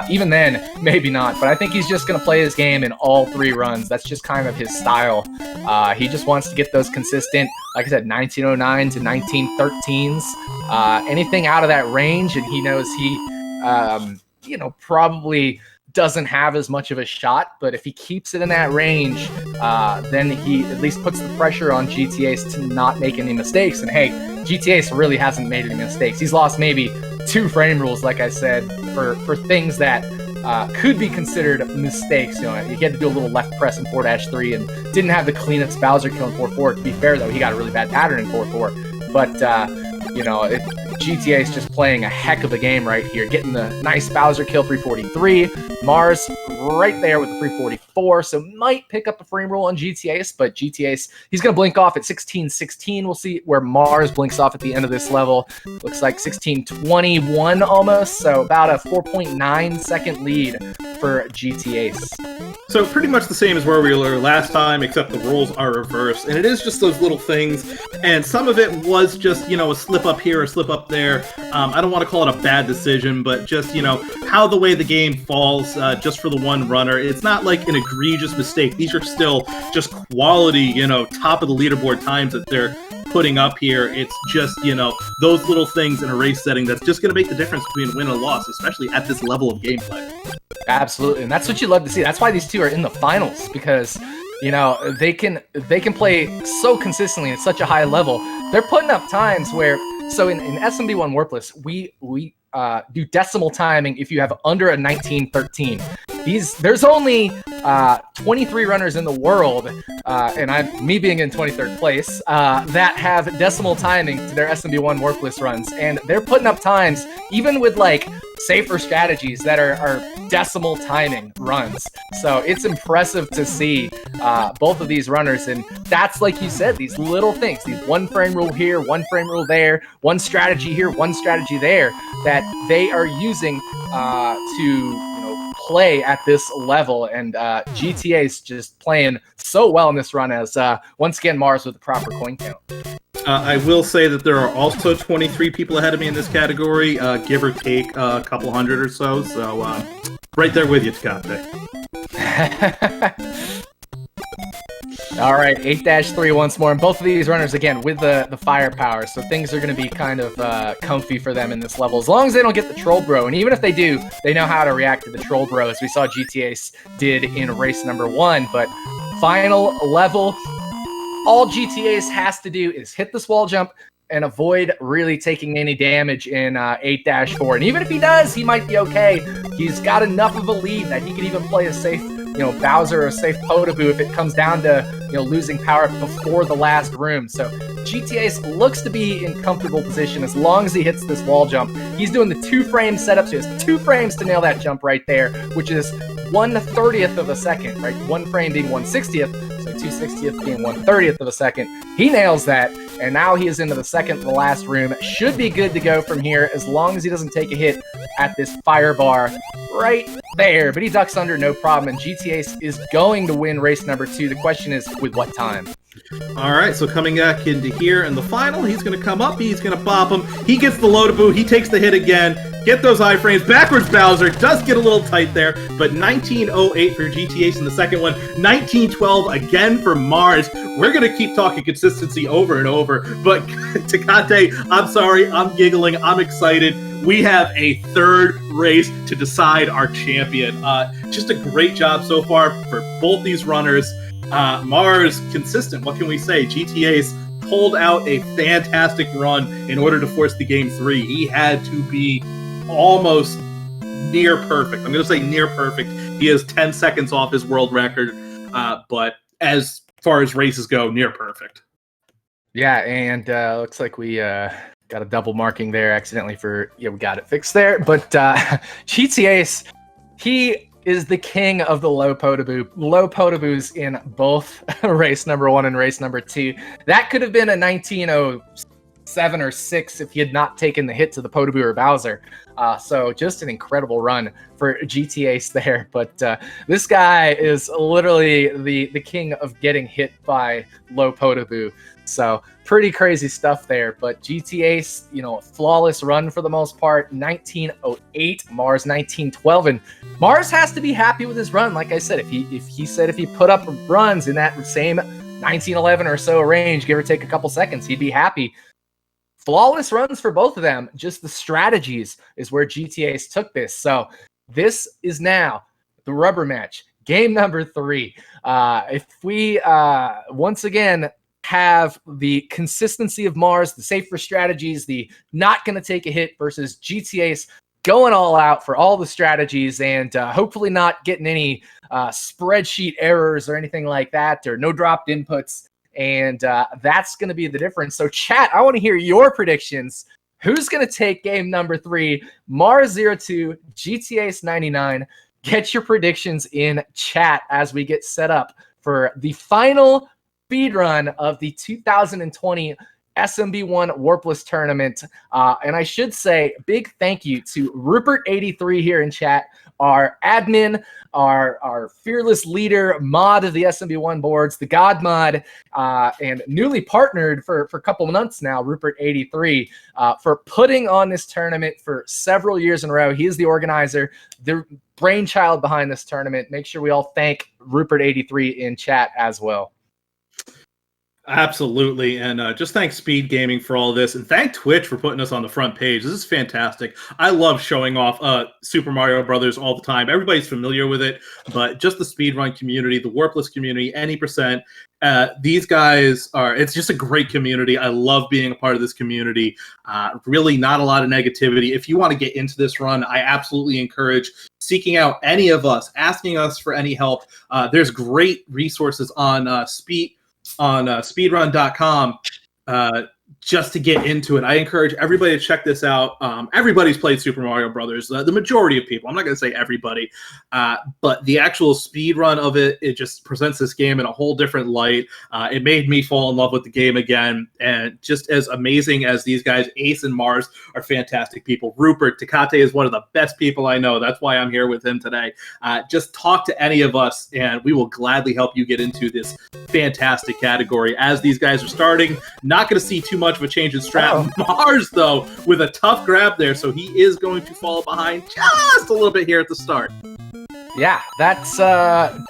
even then, maybe not. But I think he's just going to play his game in all 3 runs. That's just kind of his style. He just wants to get those consistent, like I said, 1909 to 1913s. Anything out of that range, and he knows he, probably doesn't have as much of a shot, but if he keeps it in that range, then he at least puts the pressure on GTAce to not make any mistakes. And hey, GTAce really hasn't made any mistakes. He's lost maybe 2 frame rules, like I said, for things that could be considered mistakes. He had to do a little left press in 4-3 and didn't have the cleanest Bowser kill in 4-4. To be fair, though, he got a really bad pattern in 4-4. But GTA is just playing a heck of a game right here, getting the nice Bowser kill, 343. Mars right there with the 344, so might pick up a frame roll on GTAce, but GTAce, he's going to blink off at 16-16. We'll see where Mars blinks off at the end of this level. Looks like 16-21 almost, so about a 4.9 second lead for GTAce. So pretty much the same as where we were last time, except the rules are reversed, and it is just those little things, and some of it was just, a slip up here, a slip up there. I don't want to call it a bad decision, but just, how the way the game falls just for the one runner. It's not like an egregious mistake. These are still just quality, top of the leaderboard times that they're putting up here. It's just, those little things in a race setting that's just going to make the difference between win and loss, especially at this level of gameplay. Absolutely, and that's what you love to see. That's why these two are in the finals, because they can play so consistently at such a high level. They're putting up times where, so in SMB1 Warpless, we do decimal timing if you have under a 1913. there's only 23 runners in the world, and me being in 23rd place, that have decimal timing to their SMB1 Warpless runs, and they're putting up times even with like safer strategies that are decimal timing runs. So it's impressive to see both of these runners, and that's, like you said, these little things, these one frame rule here, one frame rule there, one strategy here, one strategy there, that they are using to play at this level. And GTA is just playing so well in this run, as once again Mars with the proper coin count. I will say that there are also 23 people ahead of me in this category, give or take a couple hundred or so. So right there with you, Takate. All right, 8-3 once more, and both of these runners again with the firepower, so things are going to be kind of comfy for them in this level, as long as they don't get the troll bro. And even if they do, they know how to react to the troll bro, as we saw GTAce did in race number 1. But final level, all GTAce has to do is hit this wall jump and avoid really taking any damage in 8-4. And even if he does, he might be okay. He's got enough of a lead that he can even play a safe, Bowser or a safe Potaboo if it comes down to, losing power before the last room. So GTAce looks to be in comfortable position as long as he hits this wall jump. He's doing the 2-frame setup, so he has 2 frames to nail that jump right there, which is 1/30th of a second, right? 1 frame being 1/60th, so 2/60th being 1/30th of a second. He nails that, and now he is into the second to the last room. Should be good to go from here, as long as he doesn't take a hit at this fire bar right there. But he ducks under, no problem, and GTAce is going to win race number 2. The question is, with what time? All right, so coming back into here in the final, he's going to come up, he's going to bop him, he gets the Lotaboo, he takes the hit again, get those iframes, backwards Bowser, does get a little tight there, but 19:08 for GTAce in the second one, 19:12 again for Mars. We're going to keep talking consistency over and over, but Takate, I'm sorry, I'm giggling, I'm excited. We have a third race to decide our champion. Just a great job so far for both these runners. Mars, consistent, what can we say? GTA's pulled out a fantastic run in order to force the game 3. He had to be almost near perfect. I'm going to say near perfect. He is 10 seconds off his world record, but as far as races go, near perfect. Yeah, and looks like we got a double marking there accidentally for, we got it fixed there. But GTAce, he is the king of the low Potaboo. Low Potaboos in both race number 1 and race number 2. That could have been a 19:07 or 6 if he had not taken the hit to the Potaboo or Bowser. So just an incredible run for GTAce there. But this guy is literally the king of getting hit by low Potaboo. So pretty crazy stuff there. But GTAce, flawless run for the most part. 19:08, Mars 19:12, and Mars has to be happy with his run. Like I said, if he put up runs in that same 19:11 or so range, give or take a couple seconds, he'd be happy. Flawless runs for both of them. Just the strategies is where GTAce took this. So this is now the rubber match, game number 3. If we once again have the consistency of Mars, the safer strategies, the not going to take a hit, versus GTAce going all out for all the strategies, and hopefully not getting any spreadsheet errors or anything like that, or no dropped inputs. And that's going to be the difference. So chat, I want to hear your predictions. Who's going to take game number 3? Mars02, GTAce99. Get your predictions in chat as we get set up for the final speedrun of the 2020 SMB1 Warpless tournament. And I should say big thank you to Rupert83 here in chat, our admin, our fearless leader, mod of the SMB1 boards, the God mod, and newly partnered for a couple months now, Rupert83, for putting on this tournament for several years in a row. He is the organizer, the brainchild behind this tournament. Make sure we all thank Rupert83 in chat as well. Absolutely, and just thank Speed Gaming for all this, and thank Twitch for putting us on the front page. This is fantastic. I love showing off Super Mario Brothers all the time. Everybody's familiar with it, but just the speedrun community, the Warpless community, any percent. These guys it's just a great community. I love being a part of this community. Really not a lot of negativity. If you want to get into this run, I absolutely encourage seeking out any of us, asking us for any help. There's great resources on speedrun.com just to get into it. I encourage everybody to check this out. Everybody's played Super Mario Brothers. The majority of people. I'm not going to say everybody, but the actual speed run of it just presents this game in a whole different light. It made me fall in love with the game again, and just as amazing as these guys, Ace and Mars are fantastic people. Rupert Takate is one of the best people I know. That's why I'm here with him today. Just talk to any of us, and we will gladly help you get into this fantastic category. As these guys are starting, not going to see too much of a change in strat. Mars, though, with a tough grab there, so he is going to fall behind just a little bit here at the start. Yeah, that's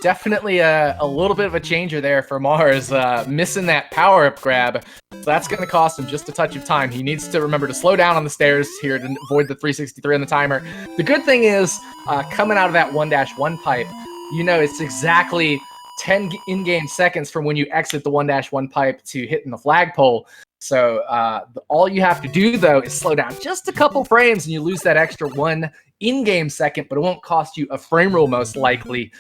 definitely a little bit of a changer there for Mars, missing that power-up grab. So that's going to cost him just a touch of time. He needs to remember to slow down on the stairs here to avoid the 363 on the timer. The good thing is, coming out of that 1-1 pipe, you know it's exactly 10 in-game seconds from when you exit the 1-1 pipe to hitting the flagpole. So all you have to do, though, is slow down just a couple frames, and you lose that extra 1 in-game second, but it won't cost you a frame rule most likely.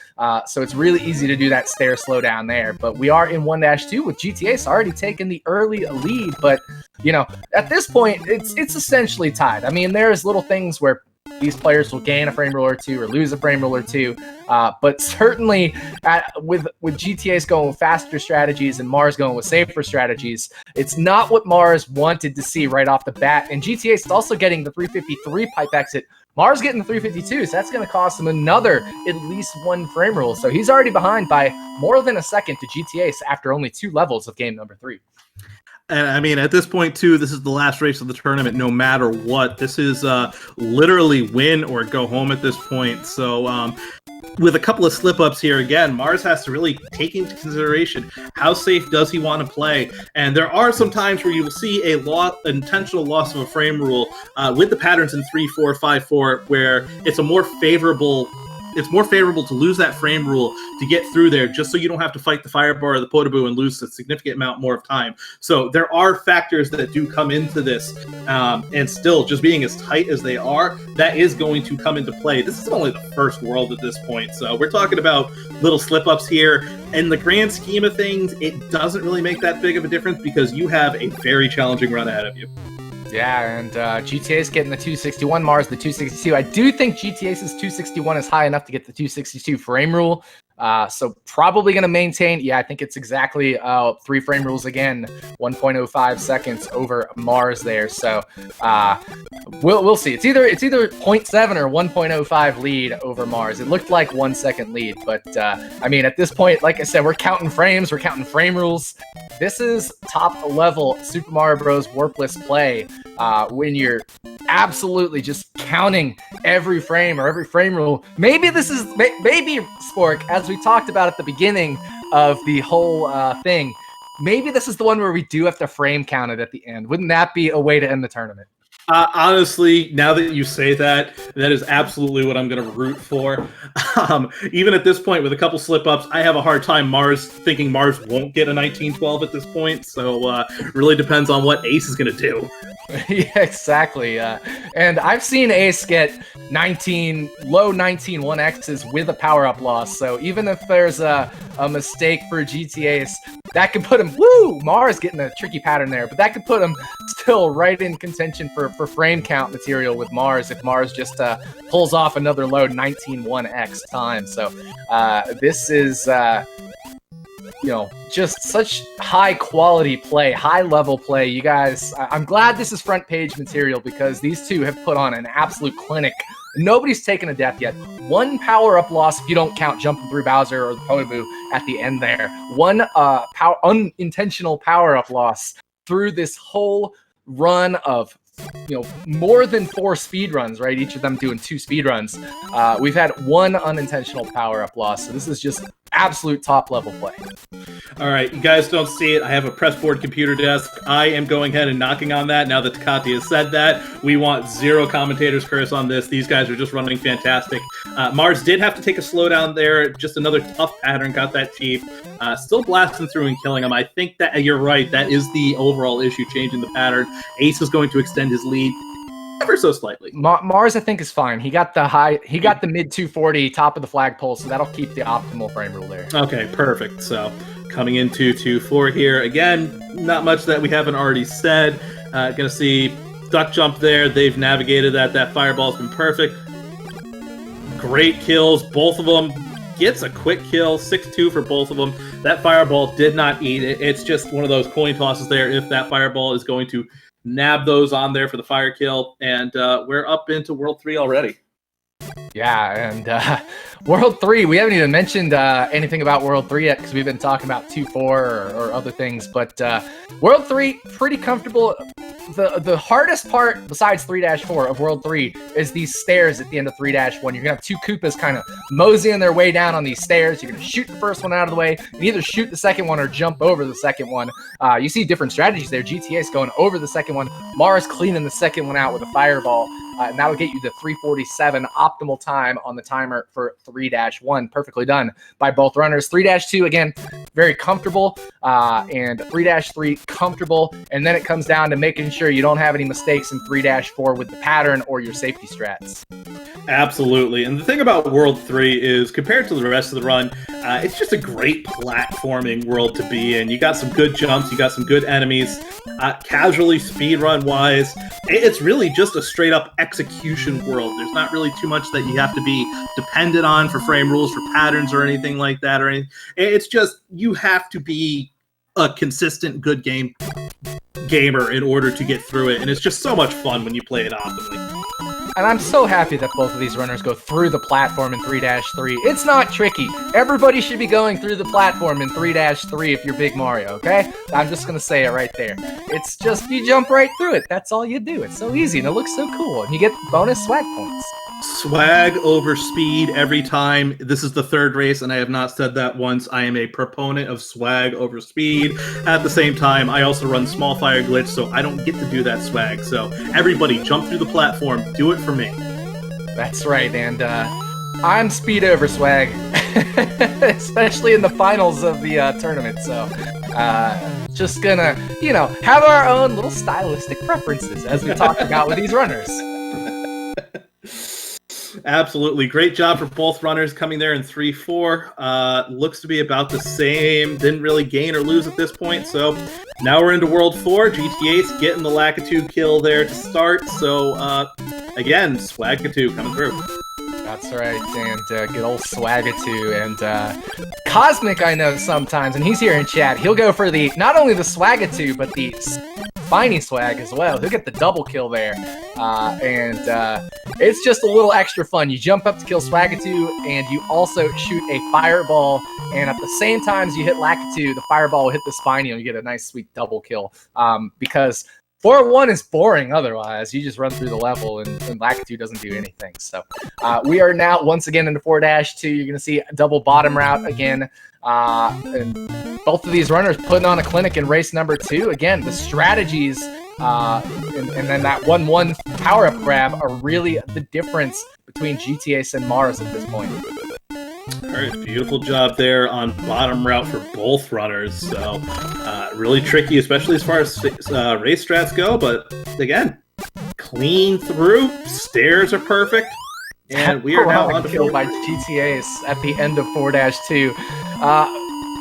So it's really easy to do that stair slowdown there. But we are in 1-2 with GTAce already taking the early lead. But, you know, at this point, it's essentially tied. I mean, there's little things where these players will gain a frame rule or two or lose a frame rule or two. But certainly with GTA's going with faster strategies and Mars going with safer strategies, it's not what Mars wanted to see right off the bat. And GTA's is also getting the 353 pipe exit. Mars getting the 352, so that's going to cost him another at least 1 frame rule. So he's already behind by more than a second to GTA's after only 2 levels of game number 3. And I mean, at this point, too, this is the last race of the tournament, no matter what. This is literally win or go home at this point. So with a couple of slip-ups here, again, Mars has to really take into consideration how safe does he want to play. And there are some times where you will see an intentional loss of a frame rule with the patterns in 3-4, 5-4, where it's more favorable to lose that frame rule to get through there, just so you don't have to fight the firebar or the potaboo and lose a significant amount more of time. So there are factors that do come into this, and still just being as tight as they are, that is going to come into play. This is only the first world at this point, so we're talking about little slip-ups here. In the grand scheme of things, it doesn't really make that big of a difference because you have a very challenging run ahead of you. Yeah, and GTA's getting the 261, Mars the 262. I do think GTA's 261 is high enough to get the 262 frame rule. So probably going to maintain. Yeah, I think it's exactly 3 frame rules again, 1.05 seconds over Mars there. So we'll see. It's either 0.7 or 1.05 lead over Mars. It looked like 1 second lead, but I mean, at this point, like I said, we're counting frames, we're counting frame rules. This is top level Super Mario Bros. Warpless play when you're absolutely just counting every frame or every frame rule. Maybe this is maybe Spork, as we talked about at the beginning of the whole thing. Maybe this is the one where we do have to frame count it at the end. Wouldn't that be a way to end the tournament? Honestly, now that you say that, that is absolutely what I'm going to root for. Even at this point, with a couple slip-ups, I have a hard time thinking Mars won't get a 1912 at this point. So really depends on what Ace is going to do. Yeah, exactly. And I've seen Ace get low 19 1Xs with a power-up loss. So even if there's a mistake for GTA's, that could put him, Mars getting a tricky pattern there, but that could put him still right in contention for frame count material with Mars if Mars just pulls off another low 19 1X time. So this is just such high quality play, high level play. You guys, I'm glad this is front page material because these two have put on an absolute clinic. Nobody's taken a death yet. 1 power-up loss if you don't count jumping through Bowser or the Potaboo at the end there. 1 unintentional power-up loss through this whole run of more than 4 speed runs, right? Each of them doing 2 speed runs. We've had 1 unintentional power-up loss. So this is just absolute top level play. All right, you guys don't see it. I have a pressboard computer desk. I am going ahead and knocking on that now that Takati has said that. We want 0 commentators curse on this. These guys are just running fantastic. Mars did have to take a slowdown there. Just another tough pattern, got that cheap. Still blasting through and killing them. I think that you're right. That is the overall issue, changing the pattern. Ace is going to extend his lead ever so slightly. Mars, I think, is fine. He got the mid 240 top of the flagpole, so that'll keep the optimal frame rule there. Okay, perfect. So coming into 2-4 here. Again, not much that we haven't already said. Gonna see duck jump there. They've navigated that. That fireball's been perfect. Great kills, both of them. Gets a quick kill, 6-2 for both of them. That fireball did not eat it. It's just one of those coin tosses there if that fireball is going to nab those on there for the fire kill. And we're up into World 3 already. Yeah, and World 3, we haven't even mentioned anything about World 3 yet because we've been talking about 2-4 or other things. But World 3, pretty comfortable. The hardest part, besides 3-4 of World 3, is these stairs at the end of 3-1. You're going to have 2 Koopas kind of moseying their way down on these stairs. You're going to shoot the first one out of the way, and either shoot the second one or jump over the second one. You see different strategies there. GTA's going over the second one. Mars cleaning the second one out with a fireball. And that'll get you the 3:47 optimal time on the timer for 3-1. Perfectly done by both runners. 3-2, again, very comfortable. And 3-3, comfortable. And then it comes down to making sure you don't have any mistakes in 3-4 with the pattern or your safety strats. Absolutely. And the thing about World 3 is, compared to the rest of the run, it's just a great platforming world to be in. You got some good jumps, you got some good enemies. Casually, speedrun-wise, it's really just a straight-up execution world. There's not really too much that you have to be dependent on for frame rules, for patterns, or anything like that. It's just, you have to be a consistent, good gamer in order to get through it. And it's just so much fun when you play it optimally. And I'm so happy that both of these runners go through the platform in 3-3. It's not tricky. Everybody should be going through the platform in 3-3 if you're Big Mario, okay? I'm just going to say it right there. It's just, you jump right through it. That's all you do. It's so easy, and it looks so cool. And you get bonus swag points. Swag over speed every time. This is the 3rd race, and I have not said that once. I am a proponent of swag over speed. At the same time, I also run small fire glitch, so I don't get to do that swag. So everybody, jump through the platform. Do it for me. That's right, and I'm speed over swag, especially in the finals of the tournament. So just gonna, have our own little stylistic preferences as we talked about with these runners. Absolutely. Great job for both runners coming there in 3-4. Looks to be about the same. Didn't really gain or lose at this point. So now we're into World 4. GTAce getting the Lakitu kill there to start. So again, Swagatu coming through. That's right. And good old Swagatu. And Cosmic, I know sometimes, and he's here in chat, he'll go for not only the Swagatu, but the Spiny Swag as well. He'll get the double kill there. And it's just a little extra fun. You jump up to kill Swagatu, and you also shoot a fireball. And at the same time as you hit Lakitu, the fireball will hit the Spiny, and you get a nice, sweet double kill. Because 4-1 is boring otherwise. You just run through the level, and Lakitu doesn't do anything. So we are now once again into 4-2. You're going to see a double bottom route again. And both of these runners putting on a clinic in race number 2. Again, the strategies and then that 1-1 power-up grab are really the difference between GTAce and Mars at this point. All right, beautiful job there on bottom route for both runners. So really tricky, especially as far as race strats go. But again, clean through. Stairs are perfect. And we are now on the kill by GTAce at the end of 4-2.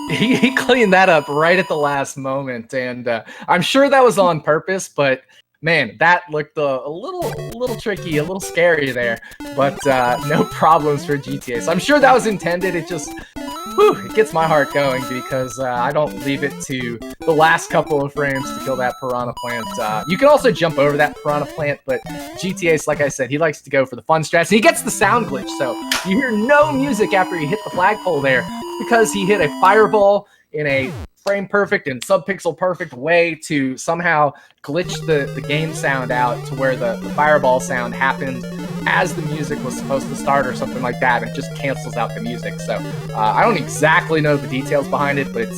He cleaned that up right at the last moment, and I'm sure that was on purpose, but man, that looked a little tricky, a little scary there, but no problems for GTAce. I'm sure that was intended. It just, it gets my heart going because I don't leave it to the last couple of frames to kill that Piranha Plant. You can also jump over that Piranha Plant, but GTAce, like I said, he likes to go for the fun strats, and he gets the sound glitch, so you hear no music after you hit the flagpole there because he hit a fireball in a frame perfect and subpixel perfect way to somehow glitch the game sound out to where the fireball sound happened as the music was supposed to start or something like that, and just cancels out the music. So I don't exactly know the details behind it, but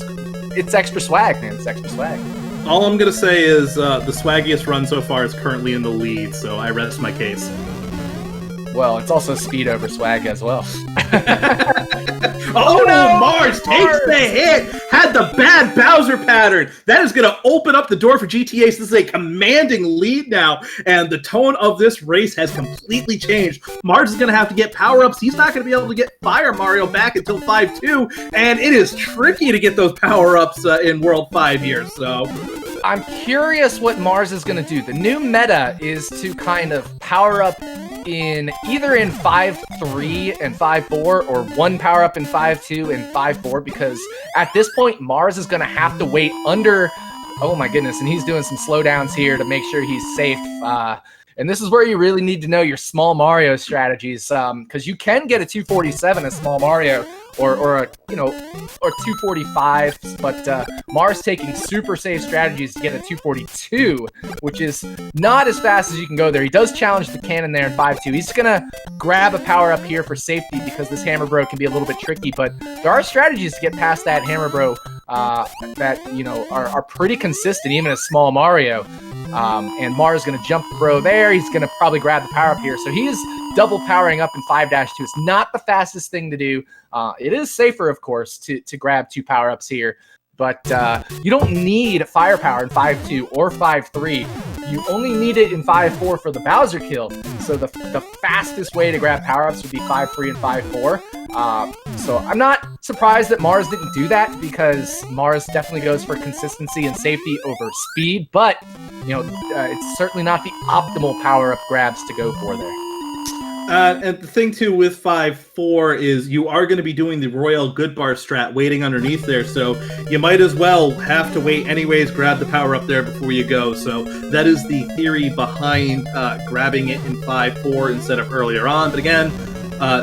it's extra swag, man. It's extra swag. All I'm going to say is the swaggiest run so far is currently in the lead, so I rest my case. Well, it's also speed over swag as well. Oh no! Mars takes the hit! Had the bad Bowser pattern! That is going to open up the door for GTAce. This is a commanding lead now, and the tone of this race has completely changed. Mars is going to have to get power-ups. He's not going to be able to get Fire Mario back until 5-2, and it is tricky to get those power-ups in World 5 here, so... I'm curious what Mars is going to do. The new meta is to kind of power up in either in 5-3 and 5-4 or one power up in 5-2 and 5-4, because at this point Mars is going to have to wait under, oh my goodness, and he's doing some slowdowns here to make sure he's safe. And this is where you really need to know your small Mario strategies, because you can get a 247 as small Mario or a 245, but Mars taking super safe strategies to get a 242, which is not as fast as you can go there. He does challenge the cannon there in 5-2. He's gonna grab a power up here for safety because this Hammer Bro can be a little bit tricky, but there are strategies to get past that Hammer Bro that are pretty consistent even as small Mario. And Mars is going to jump the bro there. He's going to probably grab the power up here. So he is double powering up in 5-2. It's not the fastest thing to do. It is safer, of course, to grab 2 power ups here. But you don't need firepower in 5-2 or 5-3. You only need it in 5-4 for the Bowser kill. So the fastest way to grab power-ups would be 5-3 and 5-4. So I'm not surprised that Mars didn't do that, because Mars definitely goes for consistency and safety over speed. But, it's certainly not the optimal power-up grabs to go for there. And the thing, too, with 5-4 is you are going to be doing the Royal Good Bar strat waiting underneath there, so you might as well have to wait anyways, grab the power up there before you go. So that is the theory behind grabbing it in 5-4 instead of earlier on. But again,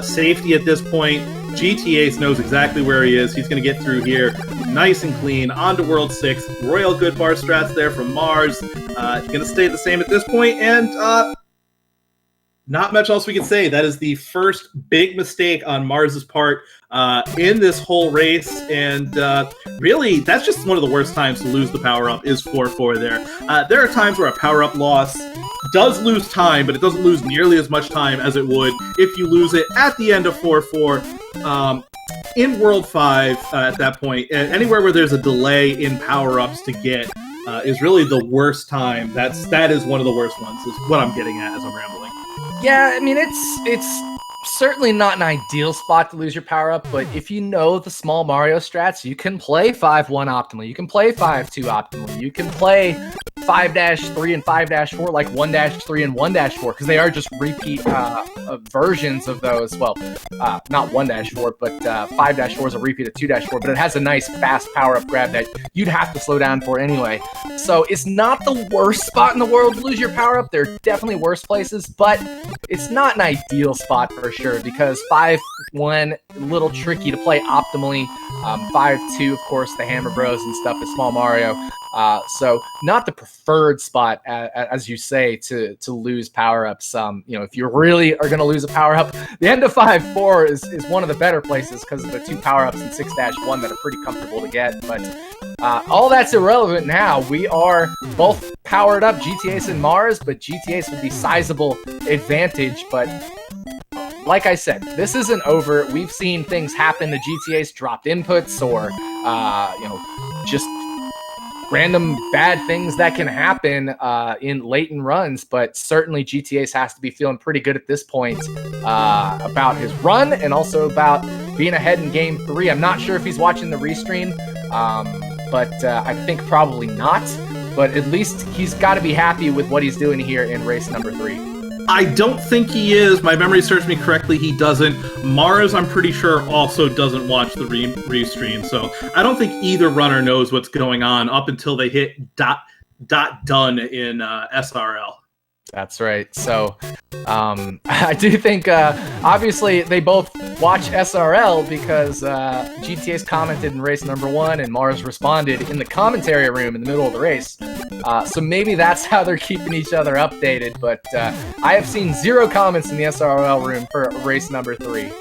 safety at this point. GTAce knows exactly where he is. He's going to get through here nice and clean. On to World 6. Royal Good Bar strats there from Mars. Going to stay the same at this point, and... not much else we can say. That is the first big mistake on Mars's part in this whole race, and really, that's just one of the worst times to lose the power-up is 4-4 there. There are times where a power-up loss does lose time, but it doesn't lose nearly as much time as it would if you lose it at the end of 4-4. In World 5, at that point, anywhere where there's a delay in power-ups to get is really the worst time. That is one of the worst ones, is what I'm getting at as I'm rambling. Yeah, I mean, it's certainly not an ideal spot to lose your power-up, but if you know the small Mario strats, you can play 5-1 optimally, you can play 5-2 optimally, you can play 5-3 and 5-4 like 1-3 and 1-4, because they are just repeat versions of those. Well, not 1-4, but 5-4 is a repeat of 2-4, but it has a nice fast power-up grab that you'd have to slow down for anyway. So it's not the worst spot in the world to lose your power-up. There are definitely worse places, but it's not an ideal spot for sure, because 5-1, a little tricky to play optimally. 5-2, of course, the Hammer Bros and stuff is small Mario. So not the preferred spot, as you say, to lose power-ups. If you really are going to lose a power-up, the end of 5-4 is one of the better places because of the 2 power-ups in 6-1 that are pretty comfortable to get. But all that's irrelevant now. We are both powered up, GTAce and Mars, but GTAce with the sizable advantage. But like I said, this isn't over. We've seen things happen to GTAce, dropped inputs, or just random bad things that can happen in late in runs, but certainly GTAce has to be feeling pretty good at this point about his run and also about being ahead in Game 3. I'm not sure if he's watching the restream, but I think probably not. But at least he's got to be happy with what he's doing here in race number 3. I don't think he is. My memory serves me correctly, he doesn't. Mars, I'm pretty sure, also doesn't watch the restream, so I don't think either runner knows what's going on up until they hit done in SRL. That's right. So I do think, obviously, they both watch SRL because GTAce commented in race number 1 and Mars responded in the commentary room in the middle of the race. So maybe that's how they're keeping each other updated. But I have seen 0 comments in the SRL room for race number 3.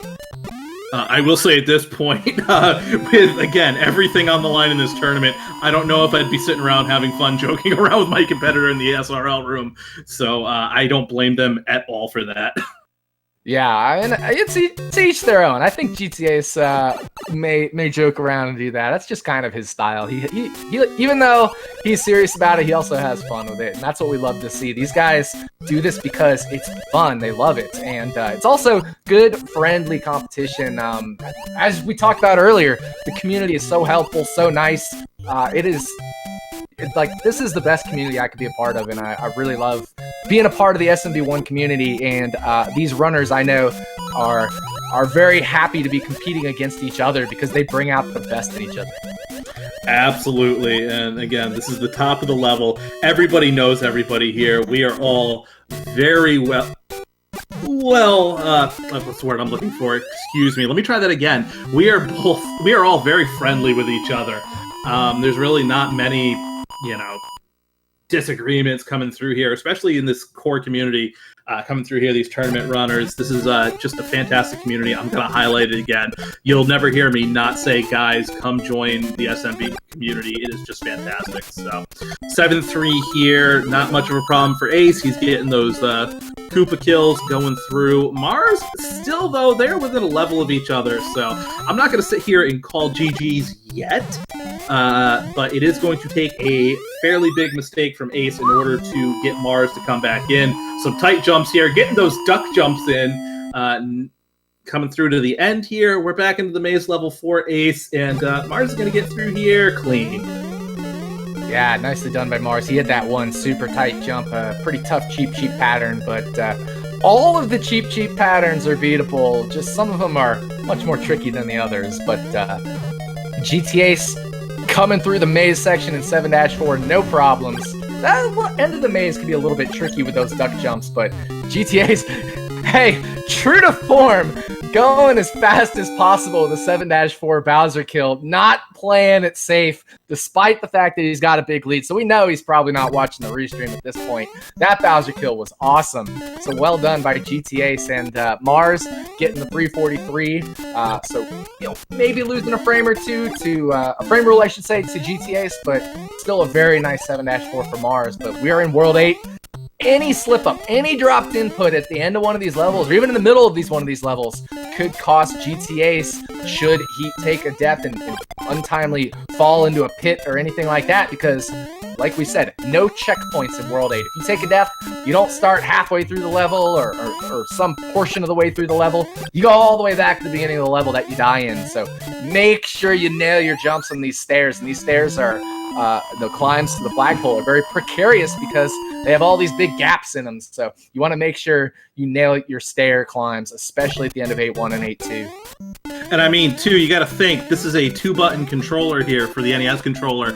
I will say at this point, with, again, everything on the line in this tournament, I don't know if I'd be sitting around having fun joking around with my competitor in the SRL room. So I don't blame them at all for that. Yeah, and it's each their own. I think GTAce may joke around and do that. That's just kind of his style. He even though he's serious about it, he also has fun with it, and that's what we love to see. These guys do this because it's fun. They love it, and it's also good, friendly competition. As we talked about earlier, the community is so helpful, so nice. It's like, this is the best community I could be a part of, and I really love being a part of the SMB1 community, and these runners I know are very happy to be competing against each other because they bring out the best in each other. Absolutely, and again, this is the top of the level. Everybody knows everybody here. We are all very well, what's the word I'm looking for? Excuse me. Let me try that again. We are all very friendly with each other. There's really not many, disagreements coming through here, especially in this core community coming through here, these tournament runners. This is just a fantastic community. I'm going to highlight it again. You'll never hear me not say, guys, come join the SMB community. It is just fantastic. So 7-3 here, not much of a problem for Ace. He's getting those Koopa kills going through. Mars, still, though, they're within a level of each other. So I'm not going to sit here and call GG's yet. But it is going to take a fairly big mistake from Ace in order to get Mars to come back in. Some tight jumps here, getting those duck jumps in, coming through to the end here. We're back into the maze level for Ace, and Mars is going to get through here clean. Yeah, nicely done by Mars. He had that one super tight jump, pretty tough cheap pattern, but all of the cheap patterns are beatable. Just some of them are much more tricky than the others, but GTAce coming through the maze section in 7-4, no problems. That end of the maze can be a little bit tricky with those duck jumps, but GTA's, hey, true to form, going as fast as possible with a 7-4 Bowser kill, not playing it safe, despite the fact that he's got a big lead. So we know he's probably not watching the restream at this point. That Bowser kill was awesome. So well done by GTAce, and Mars getting the 343. So maybe losing a frame or two to a frame rule, I should say, to GTAce, but still a very nice 7-4 for Mars. But we are in World 8. Any slip up, any dropped input at the end of one of these levels, or even in the middle of one of these levels, could cost GTAce should he take a death and untimely fall into a pit or anything like that, because, like we said, no checkpoints in World 8. If you take a death, you don't start halfway through the level or some portion of the way through the level. You go all the way back to the beginning of the level that you die in. So make sure you nail your jumps on these stairs, and these stairs are the climbs to the flagpole are very precarious because they have all these big gaps in them. So you want to make sure you nail your stair climbs, especially at the end of 8-1 and 8-2. And I mean, too, you got to think, this is a 2-button controller here for the NES controller.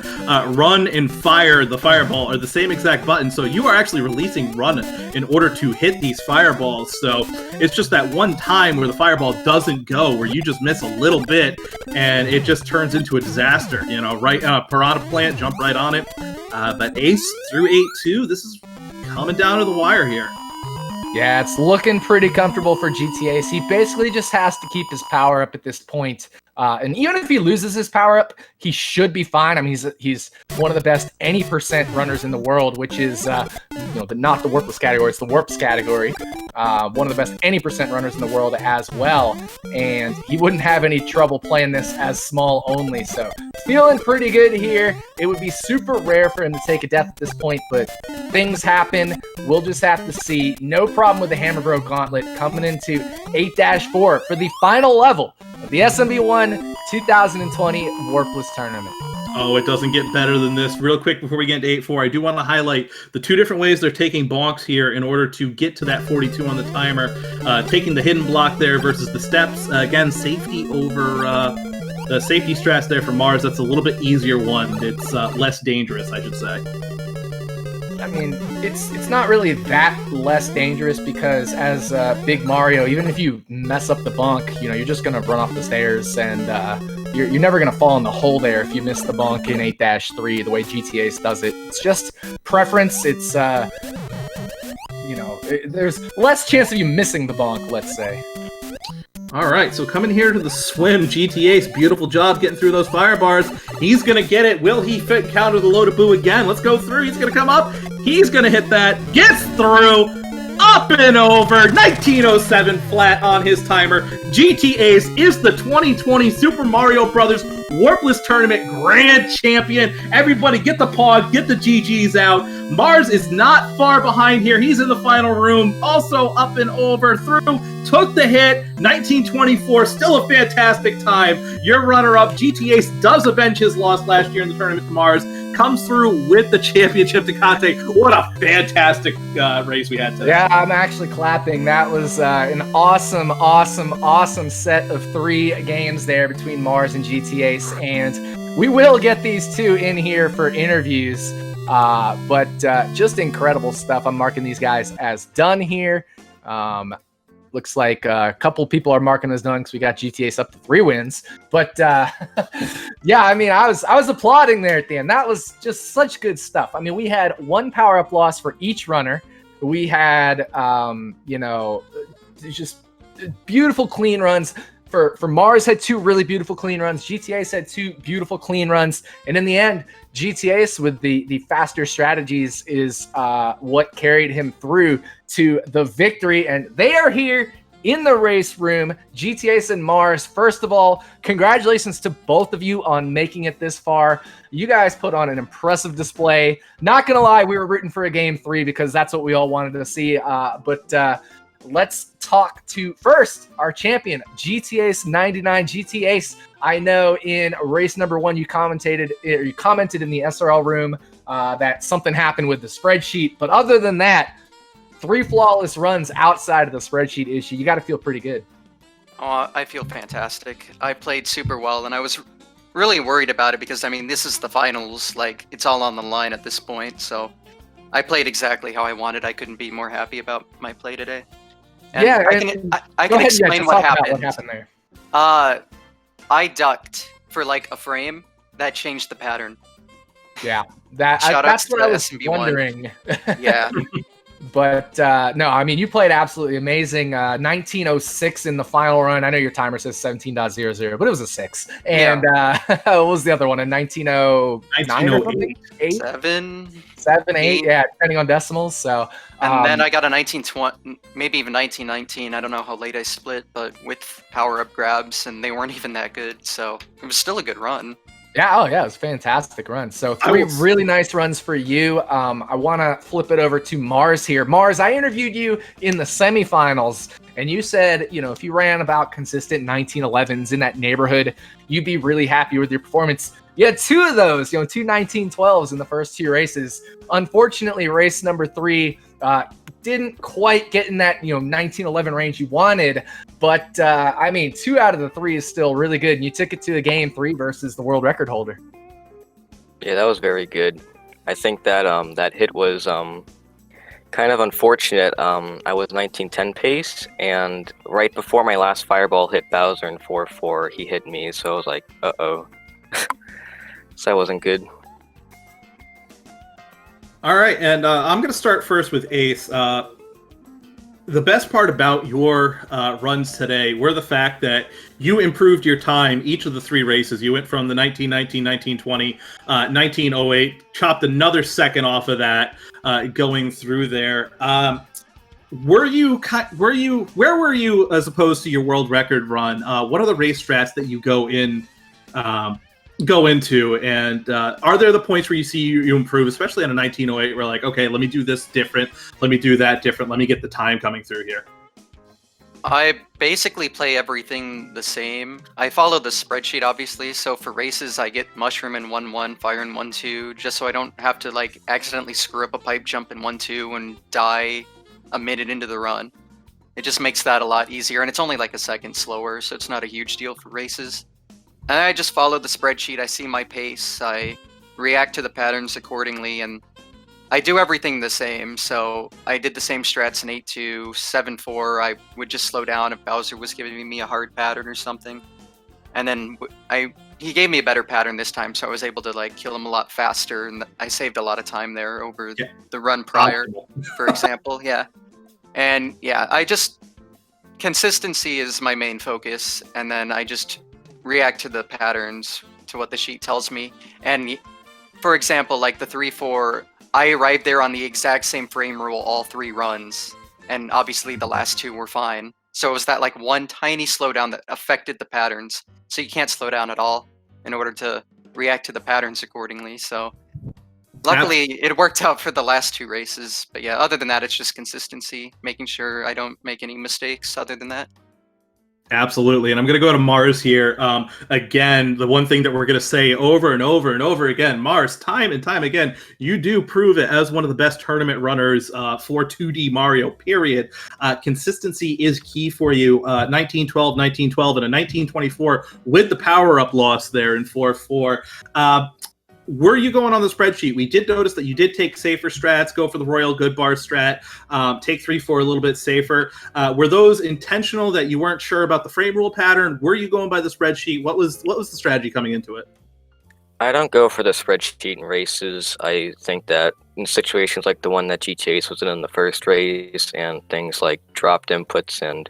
Run and fire, the fireball, are the same exact button. So you are actually releasing run in order to hit these fireballs. So it's just that one time where the fireball doesn't go, where you just miss a little bit, and it just turns into a disaster. Right on a piranha plant, jump right on it. But Ace through 8-2, this is coming down to the wire here. Yeah, it's looking pretty comfortable for GTAce. He basically just has to keep his power up at this point. And even if he loses his power up, he should be fine. I mean, he's one of the best any percent runners in the world, which is not the Warpless category, it's the Warps category. One of the best any percent runners in the world as well. And he wouldn't have any trouble playing this as small only. So feeling pretty good here. It would be super rare for him to take a death at this point, but things happen. We'll just have to see. No problem with the Hammer Bro Gauntlet coming into 8-4 for the final level of the SMB1 2020 Warpless Tournament. Oh, it doesn't get better than this. Real quick before we get into 8-4, I do want to highlight the 2 different ways they're taking bonks here in order to get to that 42 on the timer. Taking the hidden block there versus the steps. Again, safety over the safety strats there for Mars. That's a little bit easier one. It's less dangerous, I should say. I mean, it's not really that less dangerous because as Big Mario, even if you mess up the bunk, you're just going to run off the stairs and you're never gonna fall in the hole there if you miss the bonk in 8-3 the way GTAce does it. It's just preference. It's there's less chance of you missing the bonk, let's say. All right, so coming here to the swim, GTAce, beautiful job getting through those fire bars. He's going to get it. Will he fit counter the loaded boo again? Let's go through. He's going to come up. He's going to hit that. Gets through. Up and over. 1907 flat on his timer. GTAce is the 2020 Super Mario Brothers Warpless Tournament Grand Champion. Everybody get the paw, get the GGs out. Mars is not far behind here. He's in the final room. Also up and over, through, took the hit. 1924, still a fantastic time. Your runner-up, GTAce, does avenge his loss last year in the tournament to Mars. Comes through with the championship to Conte. What a fantastic race we had today. Yeah, I'm actually clapping. That was an awesome set of 3 games there between Mars and GTAce, and we will get these two in here for interviews. But just incredible stuff. I'm marking these guys as done here. Looks like a couple people are marking as done because we got GTAce up to 3 wins. But yeah, I mean, I was applauding there at the end. That was just such good stuff. I mean, we had 1 power-up loss for each runner. We had, just beautiful clean runs. For Mars had 2 really beautiful clean runs. GTAce had 2 beautiful clean runs. And in the end, GTAce with the faster strategies is what carried him through to the victory. And they are here in the race room. GTAce and Mars, first of all, congratulations to both of you on making it this far. You guys put on an impressive display. Not going to lie, we were rooting for a game 3 because that's what we all wanted to see. But let's talk to first our champion, GTAce99. GTAce, I know in race number 1 you commented in the SRL room that something happened with the spreadsheet, but other than that, 3 flawless runs outside of the spreadsheet issue. You got to feel pretty good. Oh, I feel fantastic. I played super well, and I was really worried about it because, I mean, this is the finals. Like, it's all on the line at this point, so I played exactly how I wanted. I couldn't be more happy about my play today. And yeah, I can explain what happened. What happened there? I ducked for like a frame. That changed the pattern. Yeah, that's what I was SMB wondering. Yeah. But no, I mean, you played absolutely amazing. 1906 in the final run. I know your timer says 17.00, but it was a 6. And what was the other one? A 1909 or something? 7, 8, yeah, depending on decimals. So, and then I got a 1920, maybe even 1919. I don't know how late I split, but with power-up grabs, and they weren't even that good. So it was still a good run. Yeah, it was a fantastic run. So 3 really nice runs for you. I want to flip it over to Mars here. Mars, I interviewed you in the semifinals, and you said, if you ran about consistent 1911s in that neighborhood, you'd be really happy with your performance. You had 2 of those, 2 1912s in the first 2 races. Unfortunately, race number 3 didn't quite get in that 1911 range you wanted, but I mean, 2 out of the 3 is still really good, and you took it to the game 3 versus the world record holder. Yeah, that was very good. I think that that hit was kind of unfortunate. I was 1910 pace, and right before my last fireball hit Bowser in 4-4, he hit me, so I was like, uh-oh. So that wasn't good. All right, and I'm going to start first with Ace. The best part about your runs today were the fact that you improved your time each of the 3 races. You went from the 1919, 1920, 1908, chopped another second off of that going through there. Where were you as opposed to your world record run? What are the race strats that you go into, and are there the points where you see you improve, especially on a 1908, where like, okay, let me do this different, let me do that different, let me get the time coming through here? I basically play everything the same. I follow the spreadsheet, obviously, so for races I get mushroom in 1-1, fire in 1-2, just so I don't have to like accidentally screw up a pipe jump in 1-2 and die a minute into the run. It just makes that a lot easier, and it's only like a second slower, so it's not a huge deal for races. And I just follow the spreadsheet, I see my pace, I react to the patterns accordingly, and I do everything the same. So I did the same strats in 8-2, 7-4, I would just slow down if Bowser was giving me a hard pattern or something. and then he gave me a better pattern this time, so I was able to like kill him a lot faster, and I saved a lot of time there over the run prior, for example. Yeah, and yeah, consistency is my main focus, and then I just react to the patterns, to what the sheet tells me. And for example, like the 3-4, I arrived there on the exact same frame rule all 3 runs, and obviously the last 2 were fine. So it was that like one tiny slowdown that affected the patterns. So you can't slow down at all in order to react to the patterns accordingly. So luckily it worked out for the last 2 races. But yeah, other than that, it's just consistency, making sure I don't make any mistakes other than that. Absolutely. And I'm going to go to Mars here. Again, the one thing that we're going to say over and over and over again, Mars, time and time again, you do prove it as one of the best tournament runners for 2D Mario, period. Consistency is key for you. 1912, 1912, and a 1924 with the power-up loss there in 4-4. Were you going on the spreadsheet? We did notice that you did take safer strats, go for the Royal Good Bar strat, take 3-4 a little bit safer. Were those intentional that you weren't sure about the frame rule pattern? Were you going by the spreadsheet? What was the strategy coming into it? I don't go for the spreadsheet in races. I think that in situations like the one that GTAce was in the first race, and things like dropped inputs and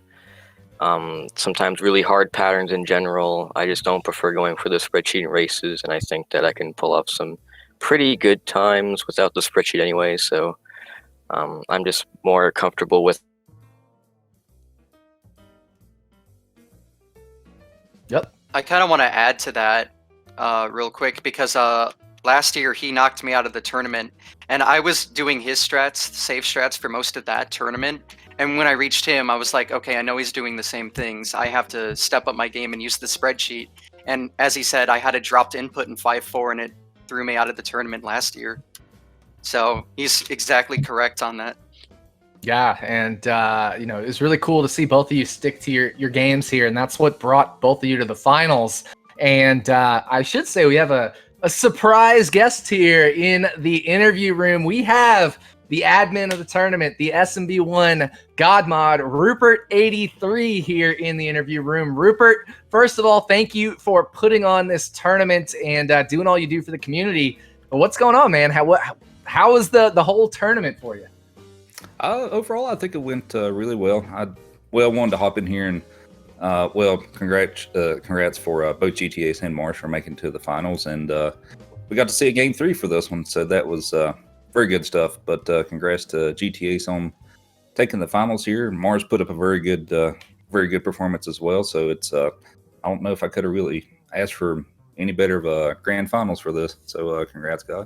sometimes really hard patterns in general, I just don't prefer going for the spreadsheet in races, and I think that I can pull off some pretty good times without the spreadsheet anyway, so I'm just more comfortable with. Yep. I kind of want to add to that real quick, because last year he knocked me out of the tournament, and I was doing his strats, safe strats, for most of that tournament. And when I reached him, I was like, okay, I know he's doing the same things. I have to step up my game and use the spreadsheet. And as he said, I had a dropped input in 5-4, and it threw me out of the tournament last year. So he's exactly correct on that. Yeah, and it was really cool to see both of you stick to your games here, and that's what brought both of you to the finals. And I should say we have a surprise guest here in the interview room. We have the admin of the tournament, the SMB1 God Mod, Rupert83 here in the interview room. Rupert, first of all, thank you for putting on this tournament and doing all you do for the community. But what's going on, man? How was the whole tournament for you? Overall, I think it went really well. I wanted to hop in here and congrats for both GTAce and Mars for making it to the finals, and we got to see a game 3 for this one, so that was very good stuff. But congrats to GTAce on taking the finals here. Mars put up a very good performance as well. So it's I don't know if I could have really asked for any better of a grand finals for this. So congrats, guys.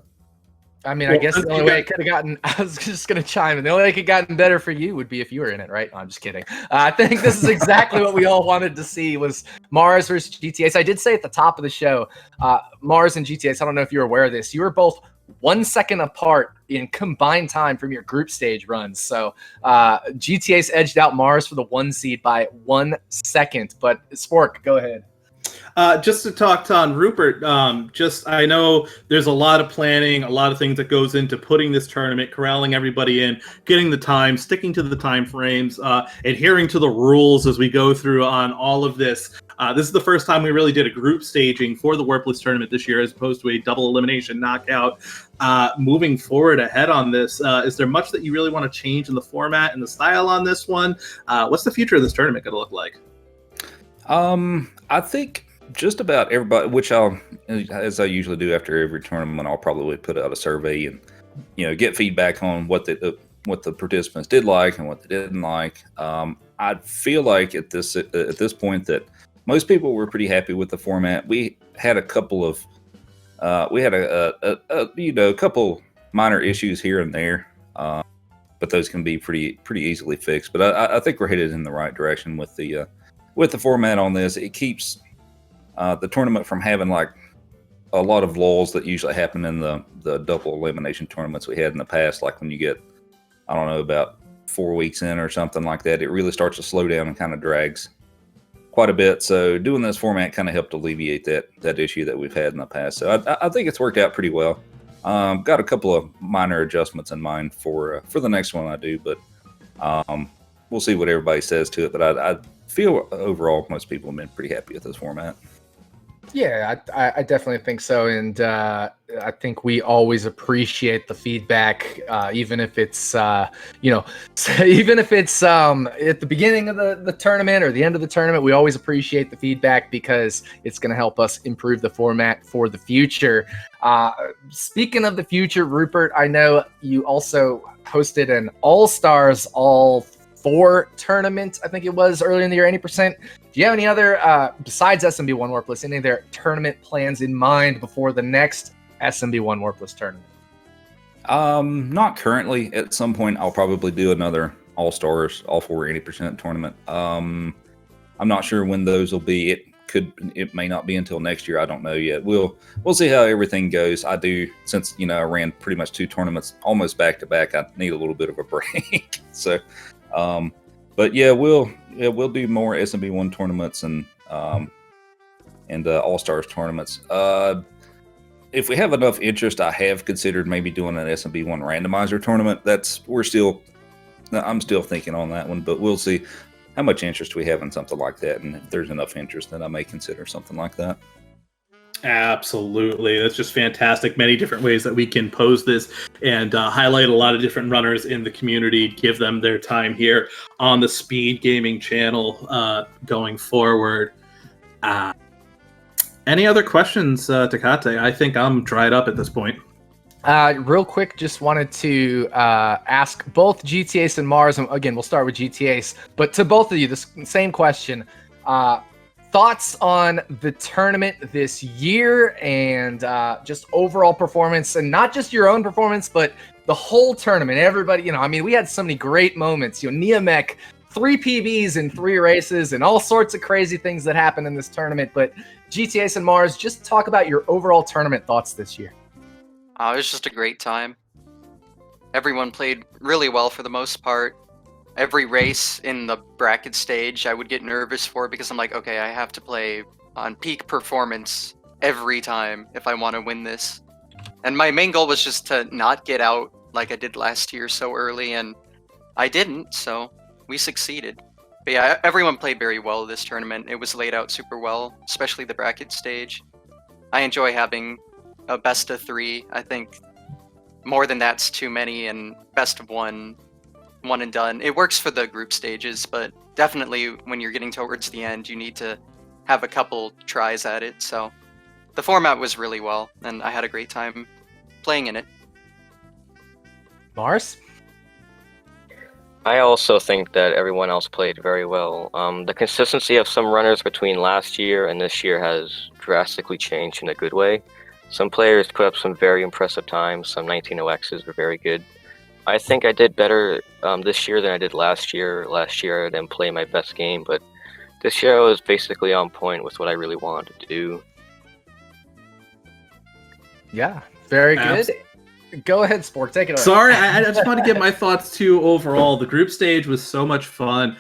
I mean, I guess the only way it could have gotten, I was just going to chime in, the only way it could have gotten better for you would be if you were in it, right? No, I'm just kidding. I think this is exactly what we all wanted to see, was Mars versus GTAce. I did say at the top of the show, Mars and GTAce, I don't know if you're aware of this, you were both 1 second apart in combined time from your group stage runs. So GTAce edged out Mars for the 1 seed by 1 second. But Spork, go ahead. Just to talk on Rupert, I know there's a lot of planning, a lot of things that goes into putting this tournament, corralling everybody in, getting the time, sticking to the time frames, adhering to the rules as we go through on all of this. This is the first time we really did a group staging for the Warpless tournament this year, as opposed to a double elimination knockout. Moving forward ahead on this, is there much that you really want to change in the format and the style on this one? What's the future of this tournament going to look like? I think just about everybody, which as I usually do after every tournament, I'll probably put out a survey and get feedback on what the participants did like and what they didn't like. I feel like at this point that most people were pretty happy with the format. We had a couple of a couple minor issues here and there, but those can be pretty easily fixed. But I think we're headed in the right direction with the format on this. It keeps the tournament from having like a lot of lulls that usually happen in the double elimination tournaments we had in the past. Like when you get, I don't know, about 4 weeks in or something like that, it really starts to slow down and kind of drags quite a bit. So doing this format kind of helped alleviate that issue that we've had in the past. So I think it's worked out pretty well. Got a couple of minor adjustments in mind for the next one I do, but we'll see what everybody says to it. But I feel overall most people have been pretty happy with this format. Yeah, I definitely think so, and I think we always appreciate the feedback, even if it's even if it's at the beginning of the tournament or the end of the tournament. We always appreciate the feedback because it's going to help us improve the format for the future. Speaking of the future, Rupert, I know you also hosted an All-Stars All-4 tournament, I think it was earlier in the year, 80%. Do you have any other, besides SMB1 Warpless, any other tournament plans in mind before the next SMB1 Warpless tournament? Not currently. At some point, I'll probably do another All-Stars, All-4 80% tournament. I'm not sure when those will be. It may not be until next year. I don't know yet. We'll see how everything goes. I do, since I ran pretty much 2 tournaments almost back to back. I need a little bit of a break. So, but yeah, we'll do more SMB1 tournaments and All-Stars tournaments. If we have enough interest, I have considered maybe doing an SMB1 randomizer tournament. I'm still thinking on that one, but we'll see how much interest we have in something like that, and if there's enough interest, then I may consider something like that. Absolutely. That's just fantastic. Many different ways that we can pose this and highlight a lot of different runners in the community, give them their time here on the Speed Gaming channel going forward. Any other questions, Tecate? I think I'm dried up at this point. Real quick, just wanted to ask both GTAce and Mars, and again, we'll start with GTAce, but to both of you, the same question. Thoughts on the tournament this year and just overall performance, and not just your own performance, but the whole tournament. Everybody, we had so many great moments. Neomech, 3 PBs in 3 races, and all sorts of crazy things that happened in this tournament. But GTAce and Mars, just talk about your overall tournament thoughts this year. It was just a great time. Everyone played really well for the most part. Every race in the bracket stage I would get nervous for because I'm like, okay, I have to play on peak performance every time if I want to win this. And my main goal was just to not get out like I did last year so early, and I didn't, so we succeeded. But yeah, everyone played very well this tournament. It was laid out super well, especially the bracket stage. I enjoy having a best of 3. I think more than that's too many, and best of 1 and done. It works for the group stages, but definitely when you're getting towards the end, you need to have a couple tries at it. So the format was really well, and I had a great time playing in it. Mars? I also think that everyone else played very well. The consistency of some runners between last year and this year has drastically changed in a good way. Some players put up some very impressive times. Some 19.0x's were very good. I think I did better this year than I did last year. Last year I didn't play my best game, but this year I was basically on point with what I really wanted to do. Yeah, very good. Go ahead, Sport. Take it away. Sorry, I just want to give my thoughts too. Overall, the group stage was so much fun.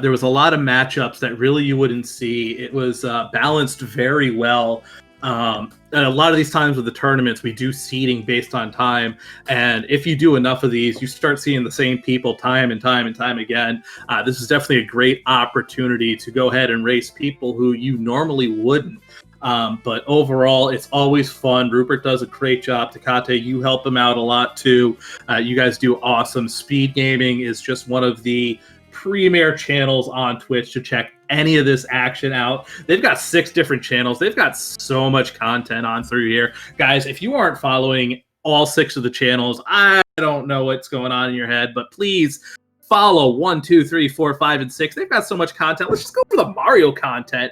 There was a lot of matchups that really you wouldn't see. It was balanced very well. And a lot of these times with the tournaments, we do seeding based on time. And if you do enough of these, you start seeing the same people time and time and time again. This is definitely a great opportunity to go ahead and race people who you normally wouldn't. But overall, it's always fun. Rupert does a great job. Tecate, you help him out a lot too. You guys do awesome. Speed Gaming is just one of the premier channels on Twitch to check any of this action out. They've got 6 different channels. They've got so much content on through here. Guys, if you aren't following all 6 of the channels, I don't know what's going on in your head, but please follow 1, 2, 3, 4, 5, and 6. They've got so much content. Let's just go for the Mario content.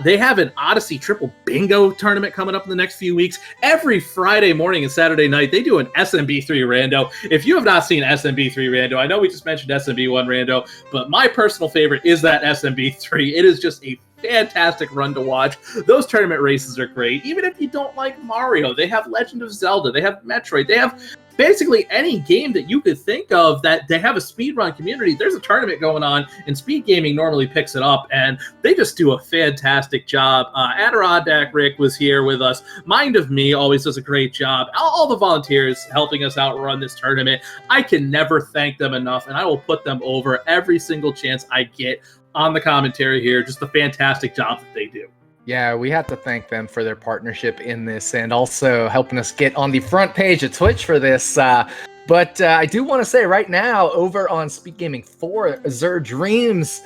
They have an Odyssey Triple Bingo tournament coming up in the next few weeks. Every Friday morning and Saturday night, they do an SMB3 rando. If you have not seen SMB3 rando, I know we just mentioned SMB1 rando, but my personal favorite is that SMB3. It is just a fantastic run to watch. Those tournament races are great. Even if you don't like Mario, they have Legend of Zelda, they have Metroid, they have basically any game that you could think of that they have a speedrun community. There's a tournament going on, and Speed Gaming normally picks it up, and they just do a fantastic job. Adirondack Rick was here with us. Mind of Me always does a great job. All the volunteers helping us out run this tournament, I can never thank them enough, and I will put them over every single chance I get on the commentary here. Just the fantastic job that they do. Yeah, we have to thank them for their partnership in this and also helping us get on the front page of Twitch for this. But I do want to say right now, over on SpeedGaming 4, Azure Dreams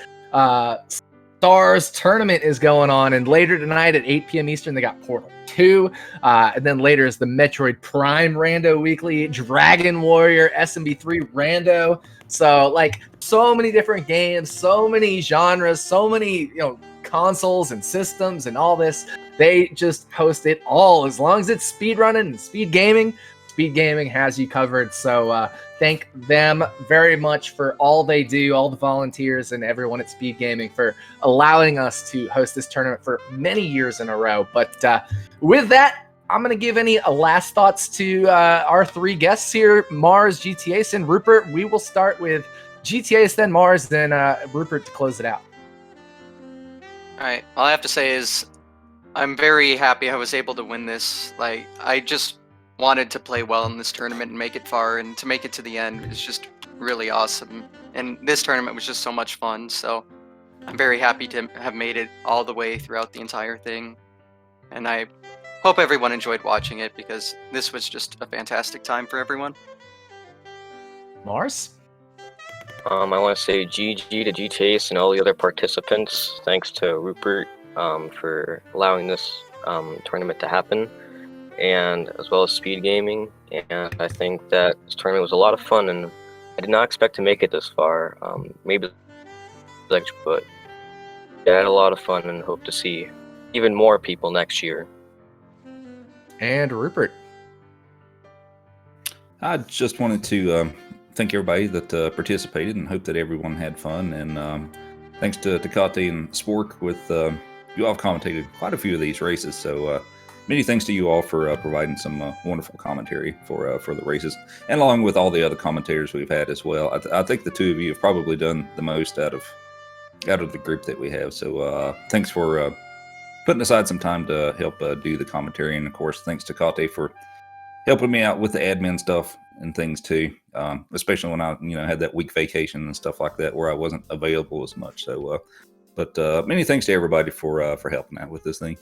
Stars tournament is going on. And later tonight at 8 p.m. Eastern, they got Portal 2. And then later is the Metroid Prime Rando Weekly, Dragon Warrior, SMB 3 Rando. So, like, so many different games, so many genres, so many, consoles and systems and all this. They just host it all. As long as it's speedrunning and SpeedGaming has you covered. So thank them very much for all they do, all the volunteers and everyone at SpeedGaming for allowing us to host this tournament for many years in a row. But with that, I'm going to give any last thoughts to our three guests here, Mars, GTAce, and Rupert. We will start with GTAce, then Mars, then Rupert to close it out. All right. All I have to say is I'm very happy I was able to win this. Like, I just wanted to play well in this tournament and make it far, and to make it to the end is just really awesome. And this tournament was just so much fun, so I'm very happy to have made it all the way throughout the entire thing. And I hope everyone enjoyed watching it, because this was just a fantastic time for everyone. Mars? I want to say GG to GTAce and all the other participants. Thanks to Rupert for allowing this tournament to happen, and as well as SpeedGaming. And I think that this tournament was a lot of fun, and I did not expect to make it this far. Maybe, but yeah, I had a lot of fun and hope to see even more people next year. And Rupert? I just wanted to thank everybody that participated and hope that everyone had fun. And thanks to Kate and Spork with you all have commentated quite a few of these races. So many thanks to you all for providing some wonderful commentary for the races, and along with all the other commentators we've had as well. I think the two of you have probably done the most out of the group that we have. So thanks for putting aside some time to help do the commentary, and of course thanks to Kate for helping me out with the admin stuff and things too, especially when I had that week vacation and stuff like that where I wasn't available as much. So but many thanks to everybody for helping out with this thing.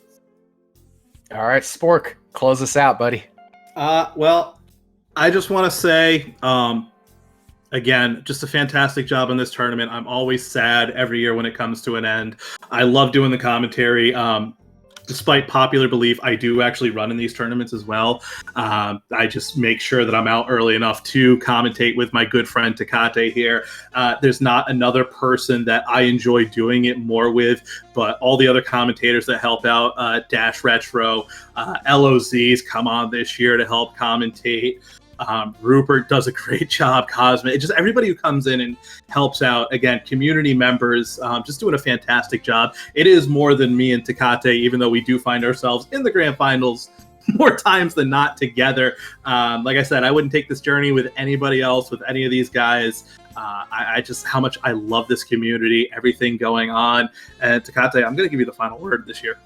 All right, Spork, close us out, buddy. Well, I just want to say, again, just a fantastic job in this tournament. I'm always sad every year when it comes to an end. I love doing the commentary. Despite popular belief, I do actually run in these tournaments as well. I just make sure that I'm out early enough to commentate with my good friend Takate here. There's not another person that I enjoy doing it more with, but all the other commentators that help out, Dash Retro, LOZs come on this year to help commentate. Rupert does a great job. Cosmic, just everybody who comes in and helps out. Again, community members, just doing a fantastic job. It is more than me and Takate, even though we do find ourselves in the grand finals more times than not together. Like I said, I wouldn't take this journey with anybody else, with any of these guys. I just, how much I love this community, everything going on. And Takate, I'm going to give you the final word this year.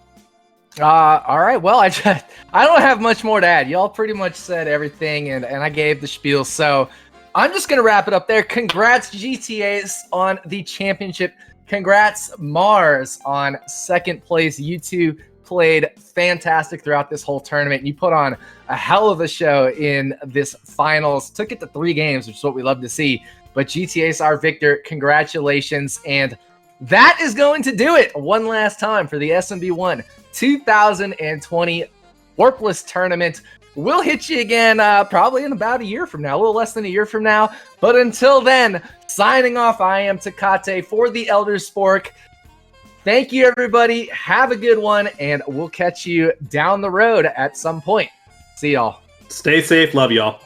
All right. Well, I don't have much more to add. Y'all pretty much said everything, and I gave the spiel. So I'm just going to wrap it up there. Congrats, GTAce, on the championship. Congrats, Mars, on second place. You two played fantastic throughout this whole tournament. You put on a hell of a show in this finals. Took it to 3 games, which is what we love to see. But GTAce, our victor, congratulations. And that is going to do it one last time for the SMB1 2020 Warpless tournament. We'll hit you again probably in about a year from now, a little less than a year from now. But until then, signing off, I am Takate for the Elder Spork. Thank you, everybody. Have a good one, and we'll catch you down the road at some point. See y'all. Stay safe. Love y'all.